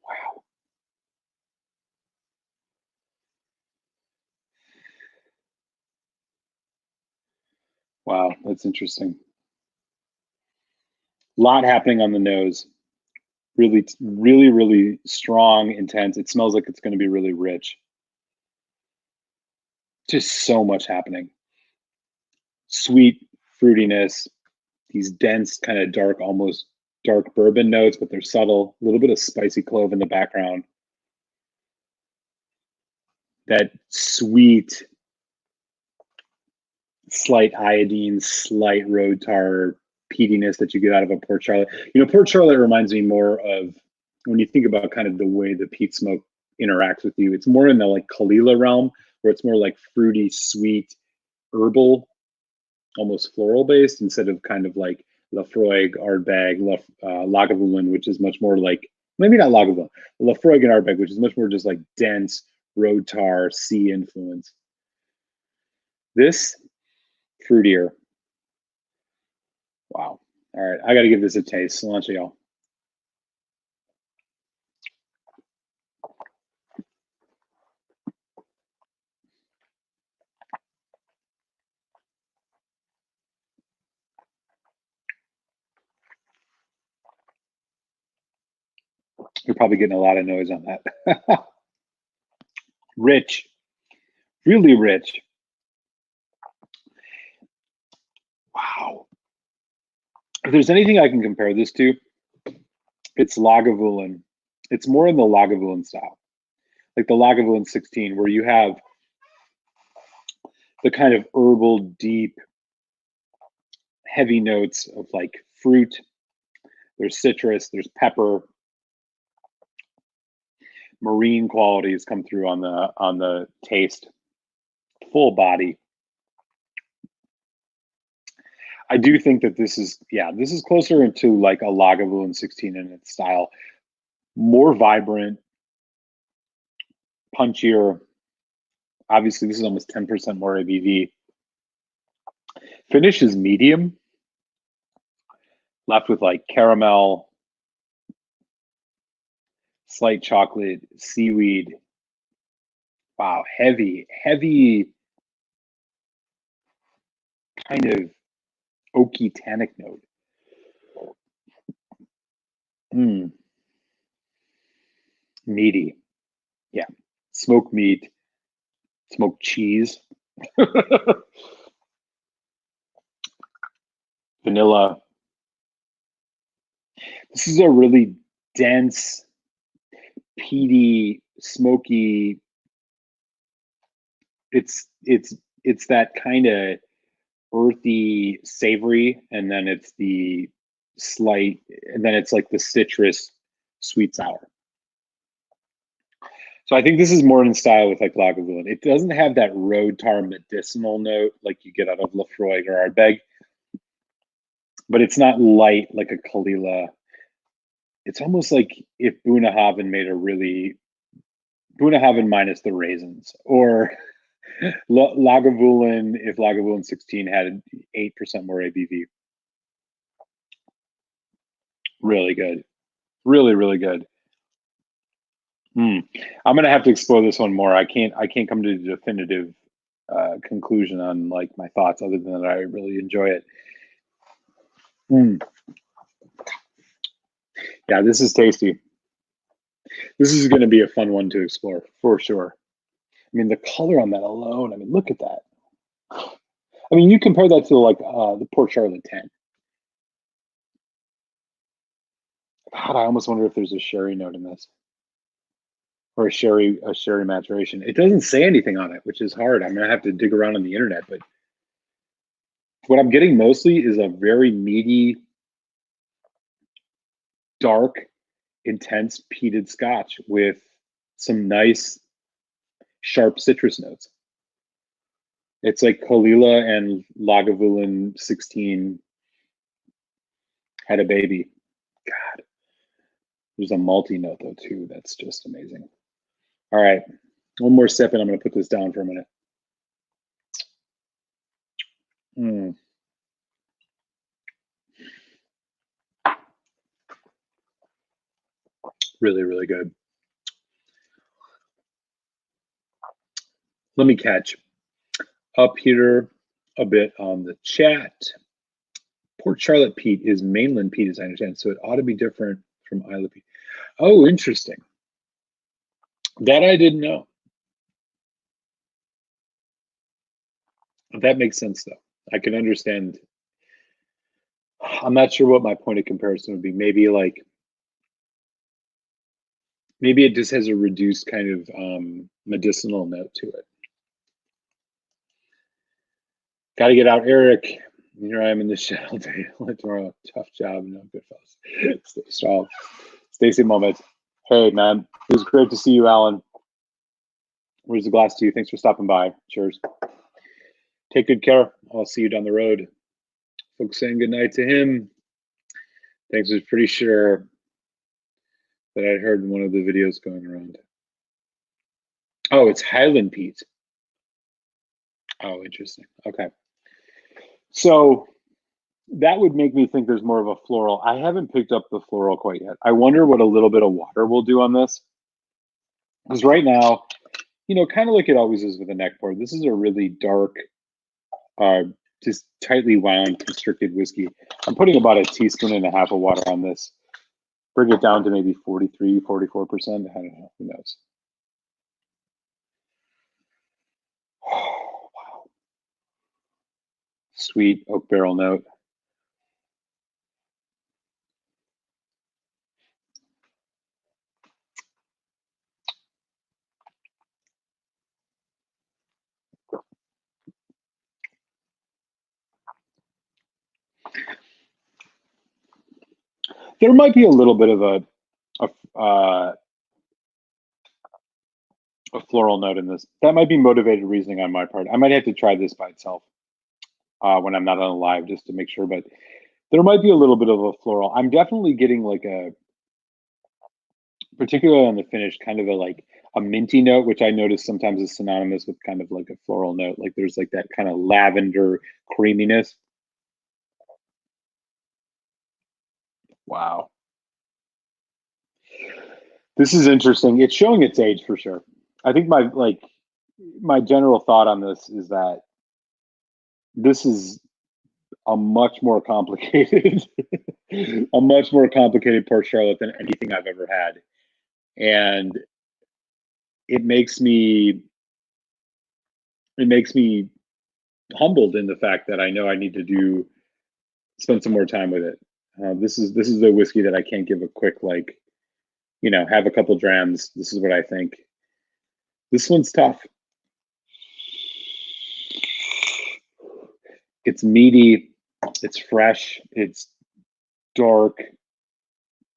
Wow. Wow, that's interesting. A lot happening on the nose. Really, really, really strong, intense. It smells like it's going to be really rich. Just so much happening. Sweet fruitiness, these dense, kind of dark, almost dark bourbon notes, but they're subtle. A little bit of spicy clove in the background. That sweet, slight iodine, slight road tar peatiness that you get out of a Port Charlotte. You know, Port Charlotte reminds me more of, when you think about kind of the way the peat smoke interacts with you, it's more in the like Kalila realm, where it's more like fruity, sweet, herbal, almost floral based, instead of kind of like Laphroaig, Ardbeg, Lagavulin, which is much more like, maybe not Lagavulin, Laphroaig and Ardbeg, which is much more just like dense road tar, sea influence. This, fruitier. Wow. All right, I got to give this a taste. Cilantro, y'all. You're probably getting a lot of noise on that. Rich, really rich. Wow. If there's anything I can compare this to, it's Lagavulin. It's more in the Lagavulin style, like the Lagavulin 16, where you have the kind of herbal, deep, heavy notes of like fruit. There's citrus, there's pepper. Marine qualities come through on the taste. Full body. I do think that this is, yeah, this is closer into like a Lagavulin 16 in its style. More vibrant, punchier. Obviously, this is almost 10% more ABV. Finish is medium, left with like caramel, slight chocolate, seaweed. Wow, heavy, heavy kind of oaky tannic note. Meaty. Yeah. Smoked meat, smoked cheese, vanilla. This is a really dense, peaty, smoky. It's that kind of earthy, savory, and then it's the slight, and then it's like the citrus, sweet sour. So I think this is more in style with like Lagavulin. It doesn't have that road tar medicinal note like you get out of Lefroy or Ardbeg, but it's not light like a Kalila. It's almost like if Bunnahabhain made a really Bunnahabhain minus the raisins, or Lagavulin if Lagavulin 16 had 8% more ABV. Really good, really really good. I'm gonna have to explore this one more. I can't come to a definitive conclusion on like my thoughts other than that I really enjoy it. Yeah, this is tasty. This is going to be a fun one to explore for sure. I mean, the color on that alone, I mean, look at that. I mean, you compare that to like the Port Charlotte 10. God, I almost wonder if there's a sherry note in this, or a sherry maturation. It doesn't say anything on it, which is hard. I'm gonna have to dig around on the internet, but what I'm getting mostly is a very meaty, dark, intense peated Scotch with some nice, sharp citrus notes. It's like Kalila and Lagavulin 16 had a baby. God, there's a malty note though too. That's just amazing. All right, one more sip and I'm going to put this down for a minute. Really, really good. Let me catch up here a bit on the chat. Port Charlotte peat is mainland peat, as I understand, so it ought to be different from Isla peat. Oh, interesting. That I didn't know. That makes sense, though. I can understand. I'm not sure what my point of comparison would be. Maybe it just has a reduced kind of medicinal note to it. Got to get out, Eric. Here I am in the shed all day. Tomorrow, tough job. No good fellas. Stay strong. Stacy Moment. Hey, man. It was great to see you, Alan. Where's the glass to you? Thanks for stopping by. Cheers. Take good care. I'll see you down the road. Folks saying goodnight to him. Thanks. I was pretty sure that I'd heard in one of the videos going around. Oh, it's Highland peat. Oh, interesting. Okay. So that would make me think there's more of a floral. I haven't picked up the floral quite yet. I wonder what a little bit of water will do on this. Because right now, you know, kind of like it always is with a neck pour, this is a really dark, just tightly wound, constricted whiskey. I'm putting about a teaspoon and a half of water on this. Bring it down to maybe 43, 44%. I don't know, who knows? Oh, wow. Sweet oak barrel note. There might be a little bit of a floral note in this. That might be motivated reasoning on my part. I might have to try this by itself. when I'm not on a live, just to make sure. But there might be a little bit of a floral. I'm definitely getting like a, particularly on the finish, kind of a minty note, which I notice sometimes is synonymous with kind of like a floral note. Like there's like that kind of lavender creaminess. Wow. This is interesting. It's showing its age for sure. I think my general thought on this is that this is a much more complicated a much more complicated Port Charlotte than anything I've ever had. And it makes me humbled in the fact that I know I need to spend some more time with it. This is the whiskey that I can't give a quick have a couple drams. This is what I think. This one's tough. It's meaty, it's fresh, it's dark,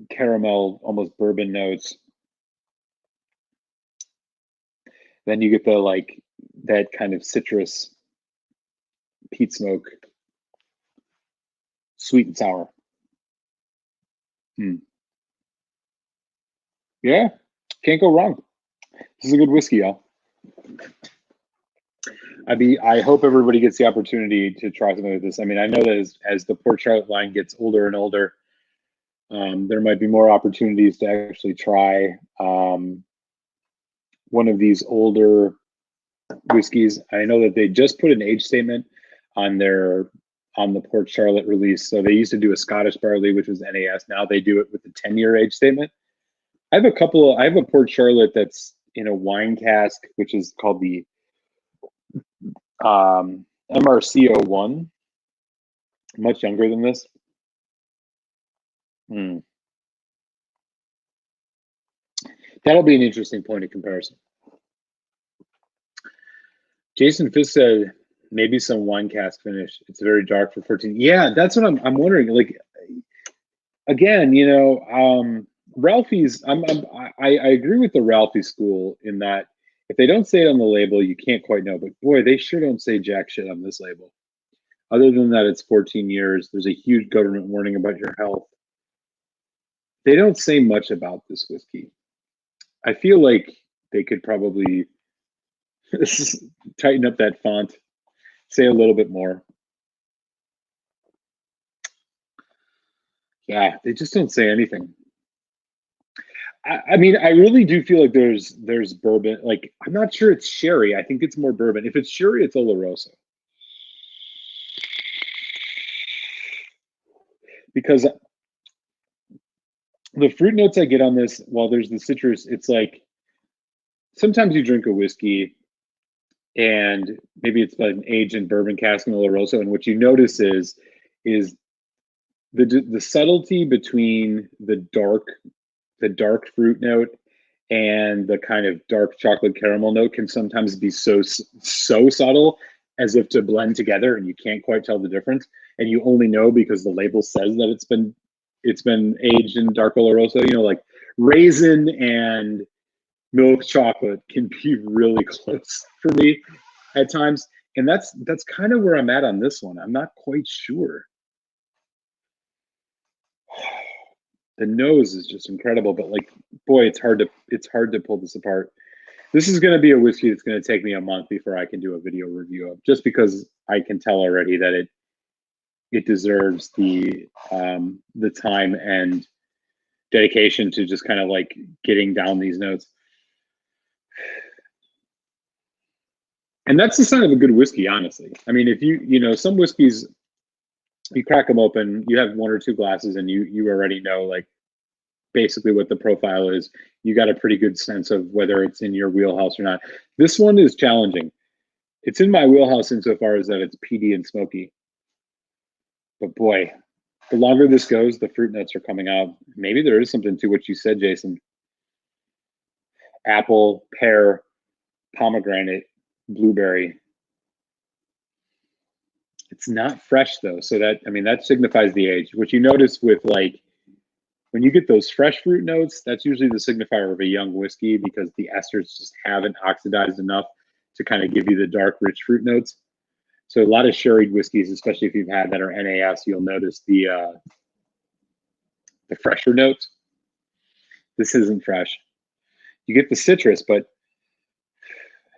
caramel, almost bourbon notes. Then you get that kind of citrus, peat smoke, sweet and sour. Yeah, can't go wrong. This is a good whiskey, y'all. I hope everybody gets the opportunity to try something like this. I mean, I know that as the Port Charlotte line gets older and older, there might be more opportunities to actually try one of these older whiskeys. I know that they just put an age statement on the Port Charlotte release. So they used to do a Scottish barley, which was NAS. Now they do it with a 10-year age statement. I have a Port Charlotte that's in a wine cask, which is called the MRC01, much younger than this. That'll be an interesting point of comparison. Jason Fisk said maybe some wine cask finish. It's very dark for 14. Yeah, that's what I'm wondering. Like, again, Ralphie's. I agree with the Ralphie school in that if they don't say it on the label, you can't quite know. But boy, they sure don't say jack shit on this label. Other than that, it's 14 years. There's a huge government warning about your health. They don't say much about this whiskey. I feel like they could probably tighten up that font, say a little bit more. Yeah, they just don't say anything. I mean, I really do feel like there's bourbon. Like, I'm not sure it's sherry. I think it's more bourbon. If it's sherry, it's Oloroso. Because the fruit notes I get on this, while there's the citrus, it's like sometimes you drink a whiskey and maybe it's been aged in bourbon cask and Oloroso, and what you notice is the subtlety between the dark fruit note and the kind of dark chocolate caramel note can sometimes be so subtle as if to blend together, and you can't quite tell the difference. And you only know because the label says that it's been aged in dark Oloroso. Like raisin and milk chocolate can be really close for me at times, and that's kind of where I'm at on this one. I'm not quite sure. The nose is just incredible, but like, boy, it's hard to pull this apart. This is going to be a whiskey that's going to take me a month before I can do a video review of, just because I can tell already that it deserves the time and dedication to just kind of like getting down these notes. And that's the sign of a good whiskey, honestly. I mean, if some whiskeys, you crack them open, you have one or two glasses, and you already know like basically what the profile is. You got a pretty good sense of whether it's in your wheelhouse or not. This one is challenging. It's in my wheelhouse insofar as that it's peaty and smoky. But boy, the longer this goes, the fruit notes are coming out. Maybe there is something to what you said, Jason. Apple, pear, pomegranate, blueberry. It's not fresh though, so that signifies the age. What you notice with like when you get those fresh fruit notes, that's usually the signifier of a young whiskey because the esters just haven't oxidized enough to kind of give you the dark, rich fruit notes. So a lot of sherried whiskeys, especially if you've had that are NAS, you'll notice the fresher notes. This isn't fresh. You get the citrus, but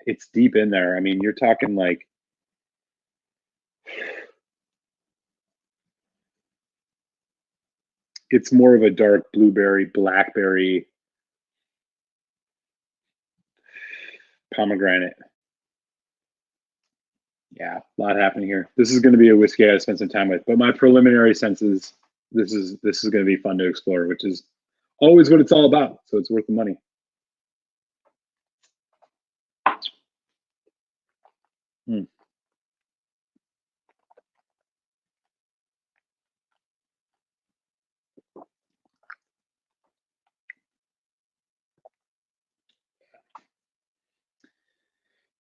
it's deep in there. I mean, you're talking like it's more of a dark blueberry, blackberry, pomegranate. Yeah, a lot happening here. This is going to be a whiskey I spent some time with, but my preliminary sense is this is going to be fun to explore, which is always what it's all about. So it's worth the money. Hmm.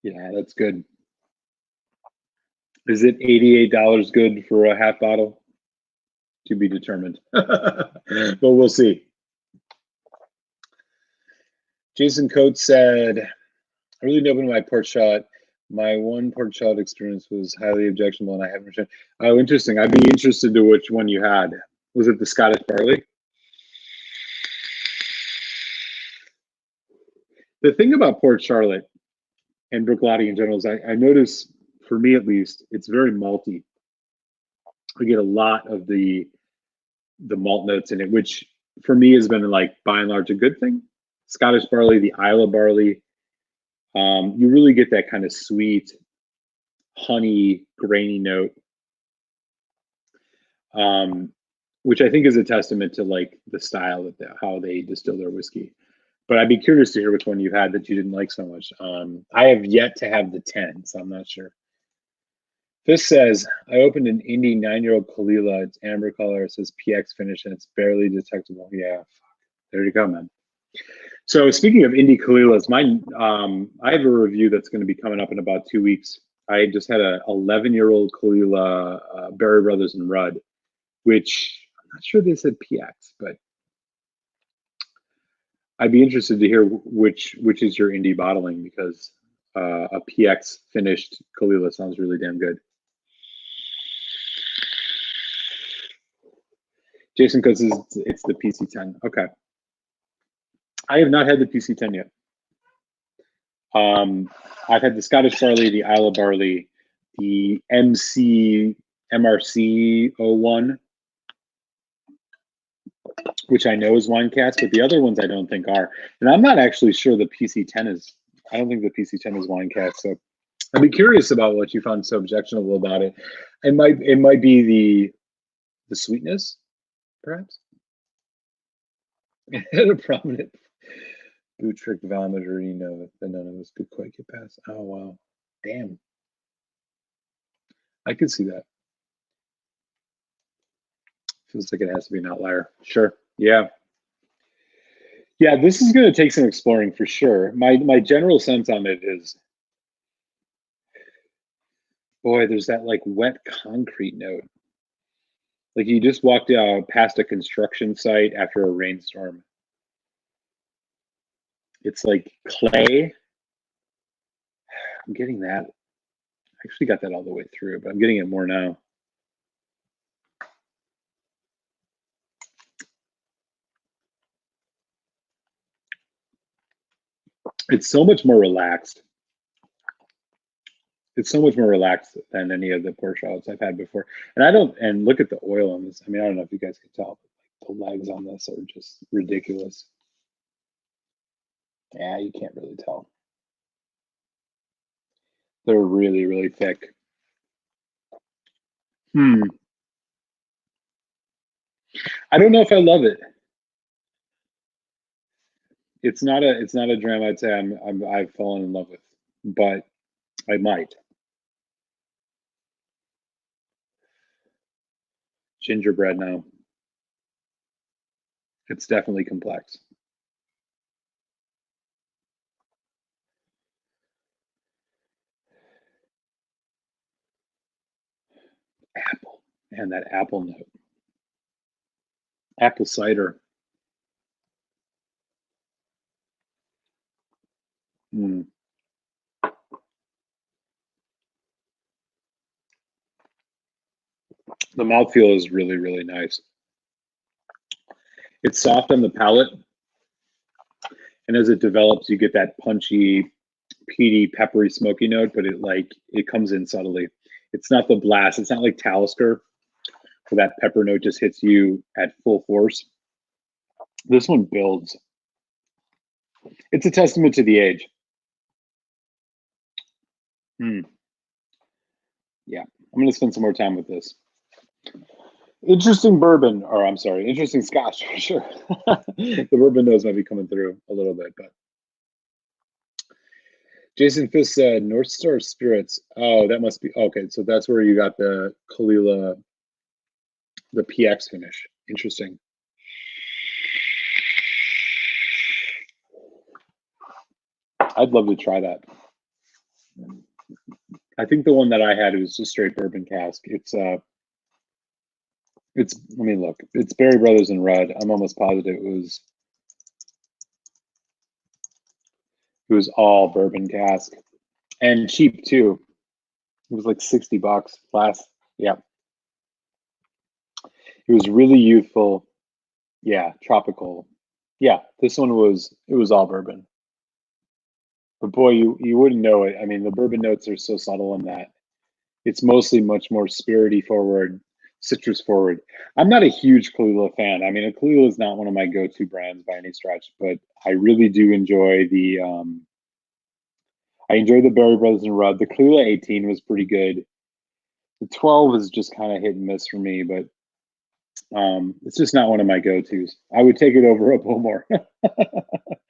Yeah, that's good. Is it $88 good for a half bottle? To be determined. But we'll see. Jason Coates said, I really opened my port shot. My one port shot experience was highly objectionable and I haven't returned. Oh, interesting. I'd be interested to which one you had. Was it the Scottish barley? The thing about Port Charlotte and Bruichladdich in general is I notice, for me at least, it's very malty. We get a lot of the malt notes in it, which for me has been like by and large a good thing. Scottish barley, the Isla barley, you really get that kind of sweet, honey, grainy note, which I think is a testament to like the style that how they distill their whiskey. But I'd be curious to hear which one you had that you didn't like so much. I have yet to have the 10, so I'm not sure. This says, I opened an Indy 9-year-old Kalila. It's amber color. It says PX finish, and it's barely detectable. Yeah, fuck. There you go, man. So speaking of Indy Kalilas, I have a review that's going to be coming up in about 2 weeks. I just had a 11-year-old Kalila, Berry Brothers and Rudd, which I'm not sure they said PX, but I'd be interested to hear which is your Indy bottling, because a PX finished Kalila sounds really damn good. Jason Coates says it's the PC10. Okay. I have not had the PC10 yet. I've had the Scottish barley, the Isla barley, the MRC 01, which I know is wine cask, but the other ones I don't think are. And I'm not actually sure the PC10 is. I don't think the PC10 is wine cask. So I'd be curious about what you found so objectionable about it. It might be the sweetness, perhaps. It had a prominent Buttrick Valmaderino, but none of us could quite get past. Oh wow, damn! I could see that. Feels like it has to be an outlier. Sure. Yeah. Yeah, this is going to take some exploring for sure. My general sense on it is, boy, there's that like wet concrete note. Like you just walked past a construction site after a rainstorm. It's like clay. I'm getting that. I actually got that all the way through, but I'm getting it more now. It's so much more relaxed. It's so much more relaxed than any of the port shots I've had before. And look at the oil on this. I mean, I don't know if you guys can tell, but the legs on this are just ridiculous. Yeah, you can't really tell. They're really, really thick. I don't know if I love it. It's not a dram I'd say I've fallen in love with, but I might. Gingerbread now. It's definitely complex. Apple. Man, that apple note. Apple cider. Mm. The mouthfeel is really, really nice. It's soft on the palate, and as it develops, you get that punchy, peaty, peppery, smoky note, but it comes in subtly. It's not the blast. It's not like Talisker, where that pepper note just hits you at full force. This one builds. It's a testament to the age. Yeah, I'm gonna spend some more time with this. Interesting bourbon, or I'm sorry, interesting scotch for sure. The bourbon nose might be coming through a little bit, but Jason Fisk said North Star Spirits. Oh, that must be okay. So that's where you got the Kalila, the PX finish. Interesting. I'd love to try that. I think the one that I had was just straight bourbon cask. Let me look. It's Berry Brothers and Red. I'm almost positive it was all bourbon cask and cheap too. It was like $60 last. Yeah. It was really youthful. Yeah, tropical. Yeah, this one it was all bourbon. But boy, you wouldn't know it. I mean, the bourbon notes are so subtle in that. It's mostly much more spirity forward, citrus forward. I'm not a huge Kahlua fan. I mean, Kahlua is not one of my go-to brands by any stretch, but I really do enjoy the Berry Brothers and Rudd. The Kahlua 18 was pretty good. The 12 is just kind of hit and miss for me, but it's just not one of my go-tos. I would take it over a Bowmore.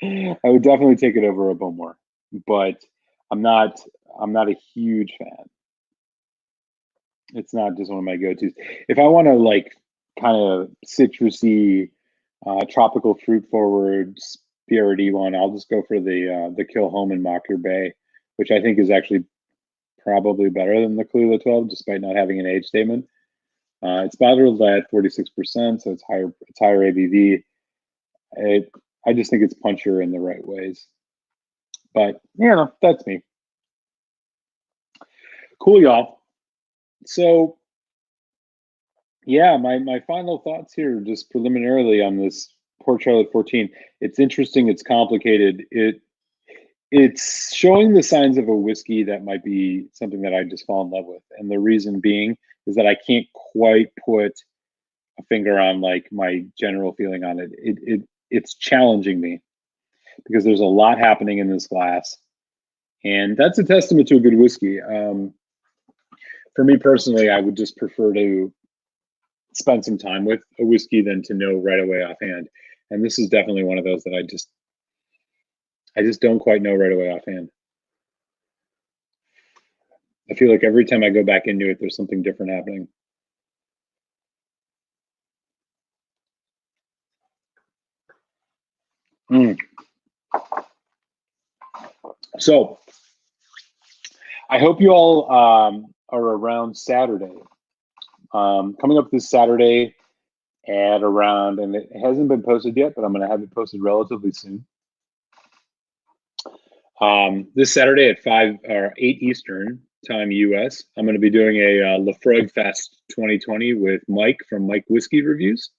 I would definitely take it over a Bowmore, but I'm not a huge fan. It's not just one of my go-tos. If I want to like kind of citrusy, tropical fruit forward, spirity one, I'll just go for the Kilhoman and Mocker Bay, which I think is actually probably better than the Kahlua 12, despite not having an age statement. It's bottled at 46%, so it's higher ABV. I just think it's punchier in the right ways. But that's me. Cool, y'all. So yeah, my final thoughts here, just preliminarily on this Port Charlotte 14. It's interesting. It's complicated. It's showing the signs of a whiskey that might be something that I just fall in love with, and the reason being is that I can't quite put a finger on like my general feeling on it. It's challenging me because there's a lot happening in this glass, and that's a testament to a good whiskey. For me personally, I would just prefer to spend some time with a whiskey than to know right away offhand. And this is definitely one of those that I just don't quite know right away offhand. I feel like every time I go back into it, there's something different happening. So I hope you all are around Saturday. Coming up this Saturday at around, and it hasn't been posted yet, but I'm going to have it posted relatively soon. This Saturday at 5 or 8 Eastern time US, I'm going to be doing a Lafroig Fest 2020 with Mike from Mike Whiskey Reviews.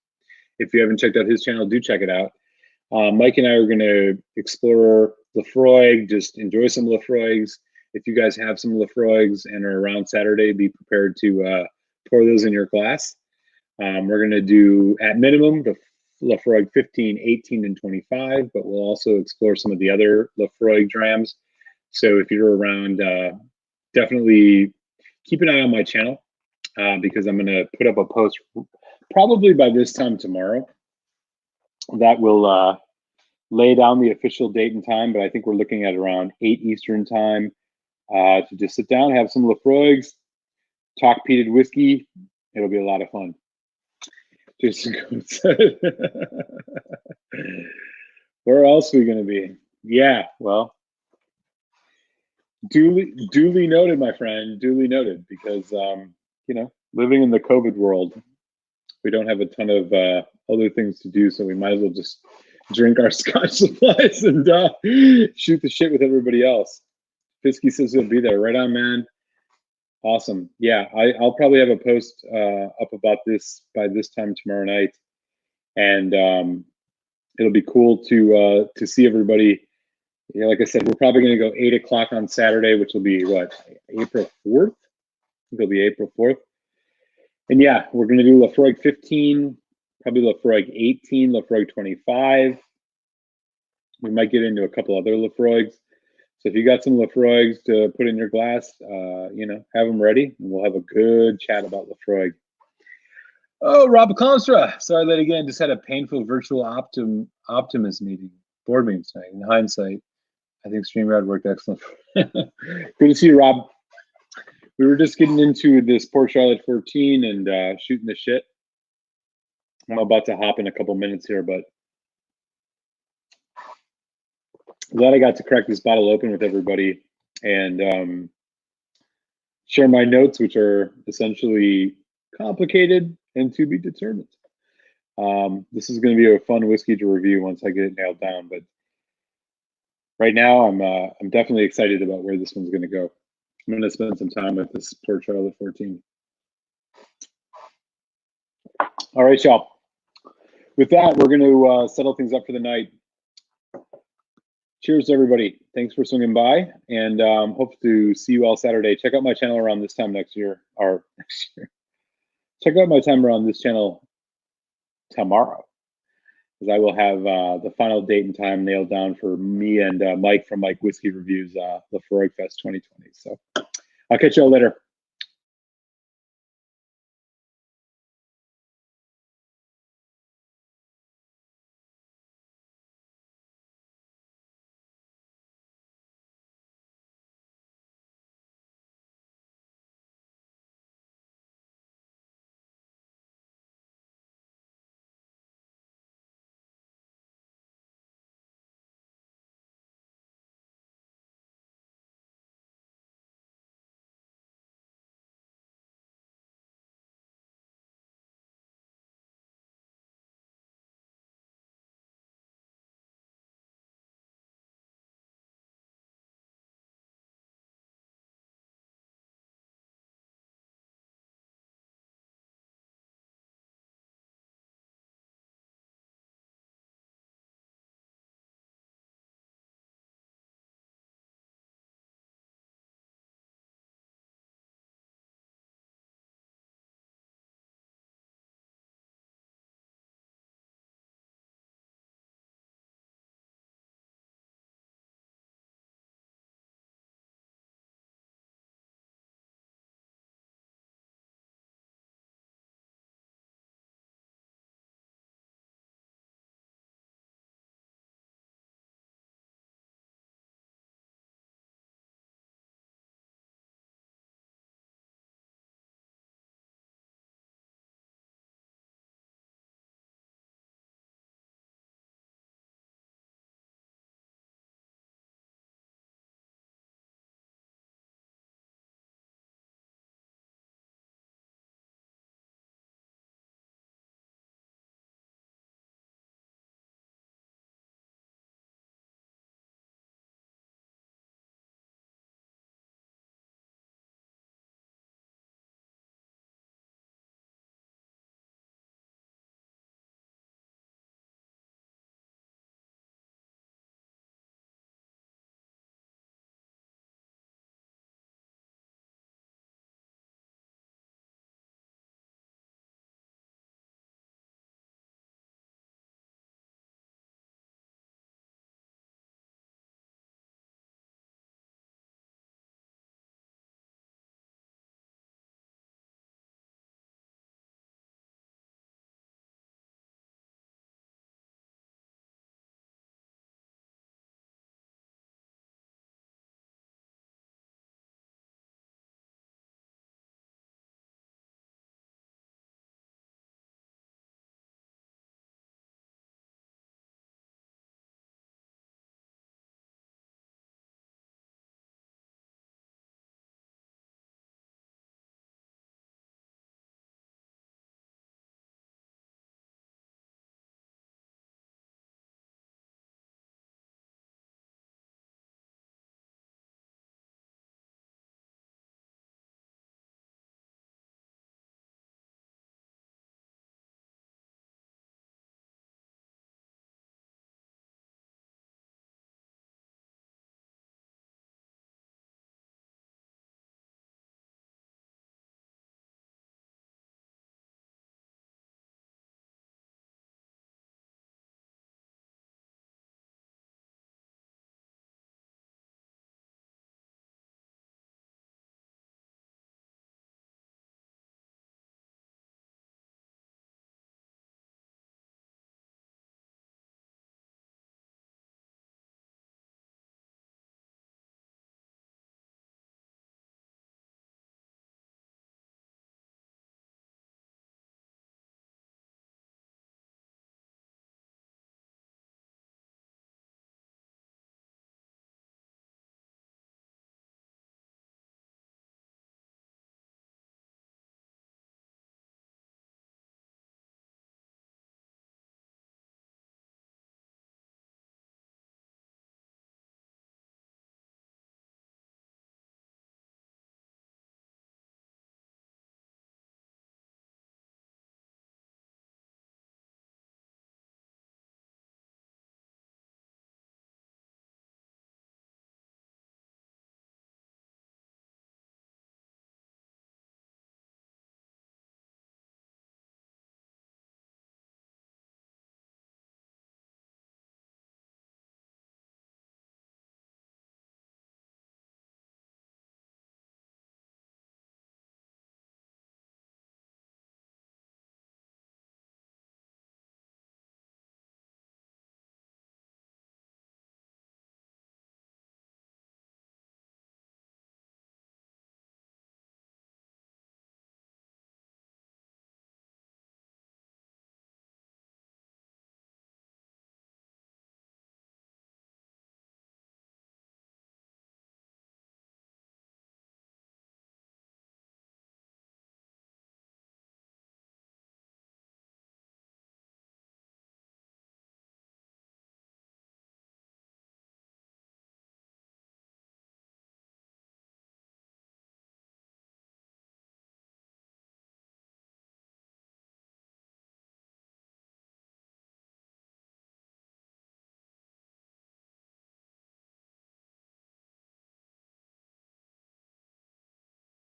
If you haven't checked out his channel, do check it out. Mike and I are going to explore Lafroig, just enjoy some Lafroigs. If you guys have some Lafroigs and are around Saturday, be prepared to pour those in your glass. We're going to do, at minimum, the Lafroig 15, 18, and 25, but we'll also explore some of the other Lafroig drams. So if you're around, definitely keep an eye on my channel because I'm going to put up a post probably by this time tomorrow that will lay down the official date and time, but I think we're looking at around 8 Eastern time to just sit down, have some Lafroigs, talk peated whiskey. It'll be a lot of fun. Jason Coates. Where else are we going to be? Yeah, well, duly noted, my friend. Duly noted, because living in the COVID world, we don't have a ton of other things to do, so we might as well just drink our Scotch supplies and shoot the shit with everybody else. Fisky says he'll be there. Right on, man. Awesome. Yeah, I'll probably have a post up about this by this time tomorrow night, and it'll be cool to see everybody. Yeah, like I said, we're probably going to go 8 o'clock on Saturday, which will be what, April 4th. I think it'll be April 4th. And yeah, we're going to do Lafroig 15, probably Lafroig 18, Lafroig 25. We might get into a couple other Lafroigs. So if you got some Lafroigs to put in your glass, you know, have them ready, and we'll have a good chat about Lafroig. Oh, Rob Constra, sorry that again. Just had a painful virtual Optimus meeting, board meeting tonight. In hindsight, I think StreamYard worked excellent. Good to see you, Rob. We were just getting into this Port Charlotte 14 and shooting the shit. I'm about to hop in a couple minutes here, but glad I got to crack this bottle open with everybody and share my notes, which are essentially complicated and to be determined. This is going to be a fun whiskey to review once I get it nailed down, but right now I'm definitely excited about where this one's going to go. I'm going to spend some time with this Port Charlotte 14. All right, y'all. With that, we're going to settle things up for the night. Cheers to everybody. Thanks for swinging by, and hope to see you all Saturday. Check out my channel around this time next year, or next year. Check out my time around this channel tomorrow, because I will have the final date and time nailed down for me and Mike from Mike Whiskey Reviews, the Lafroig Fest 2020. So I'll catch you all later.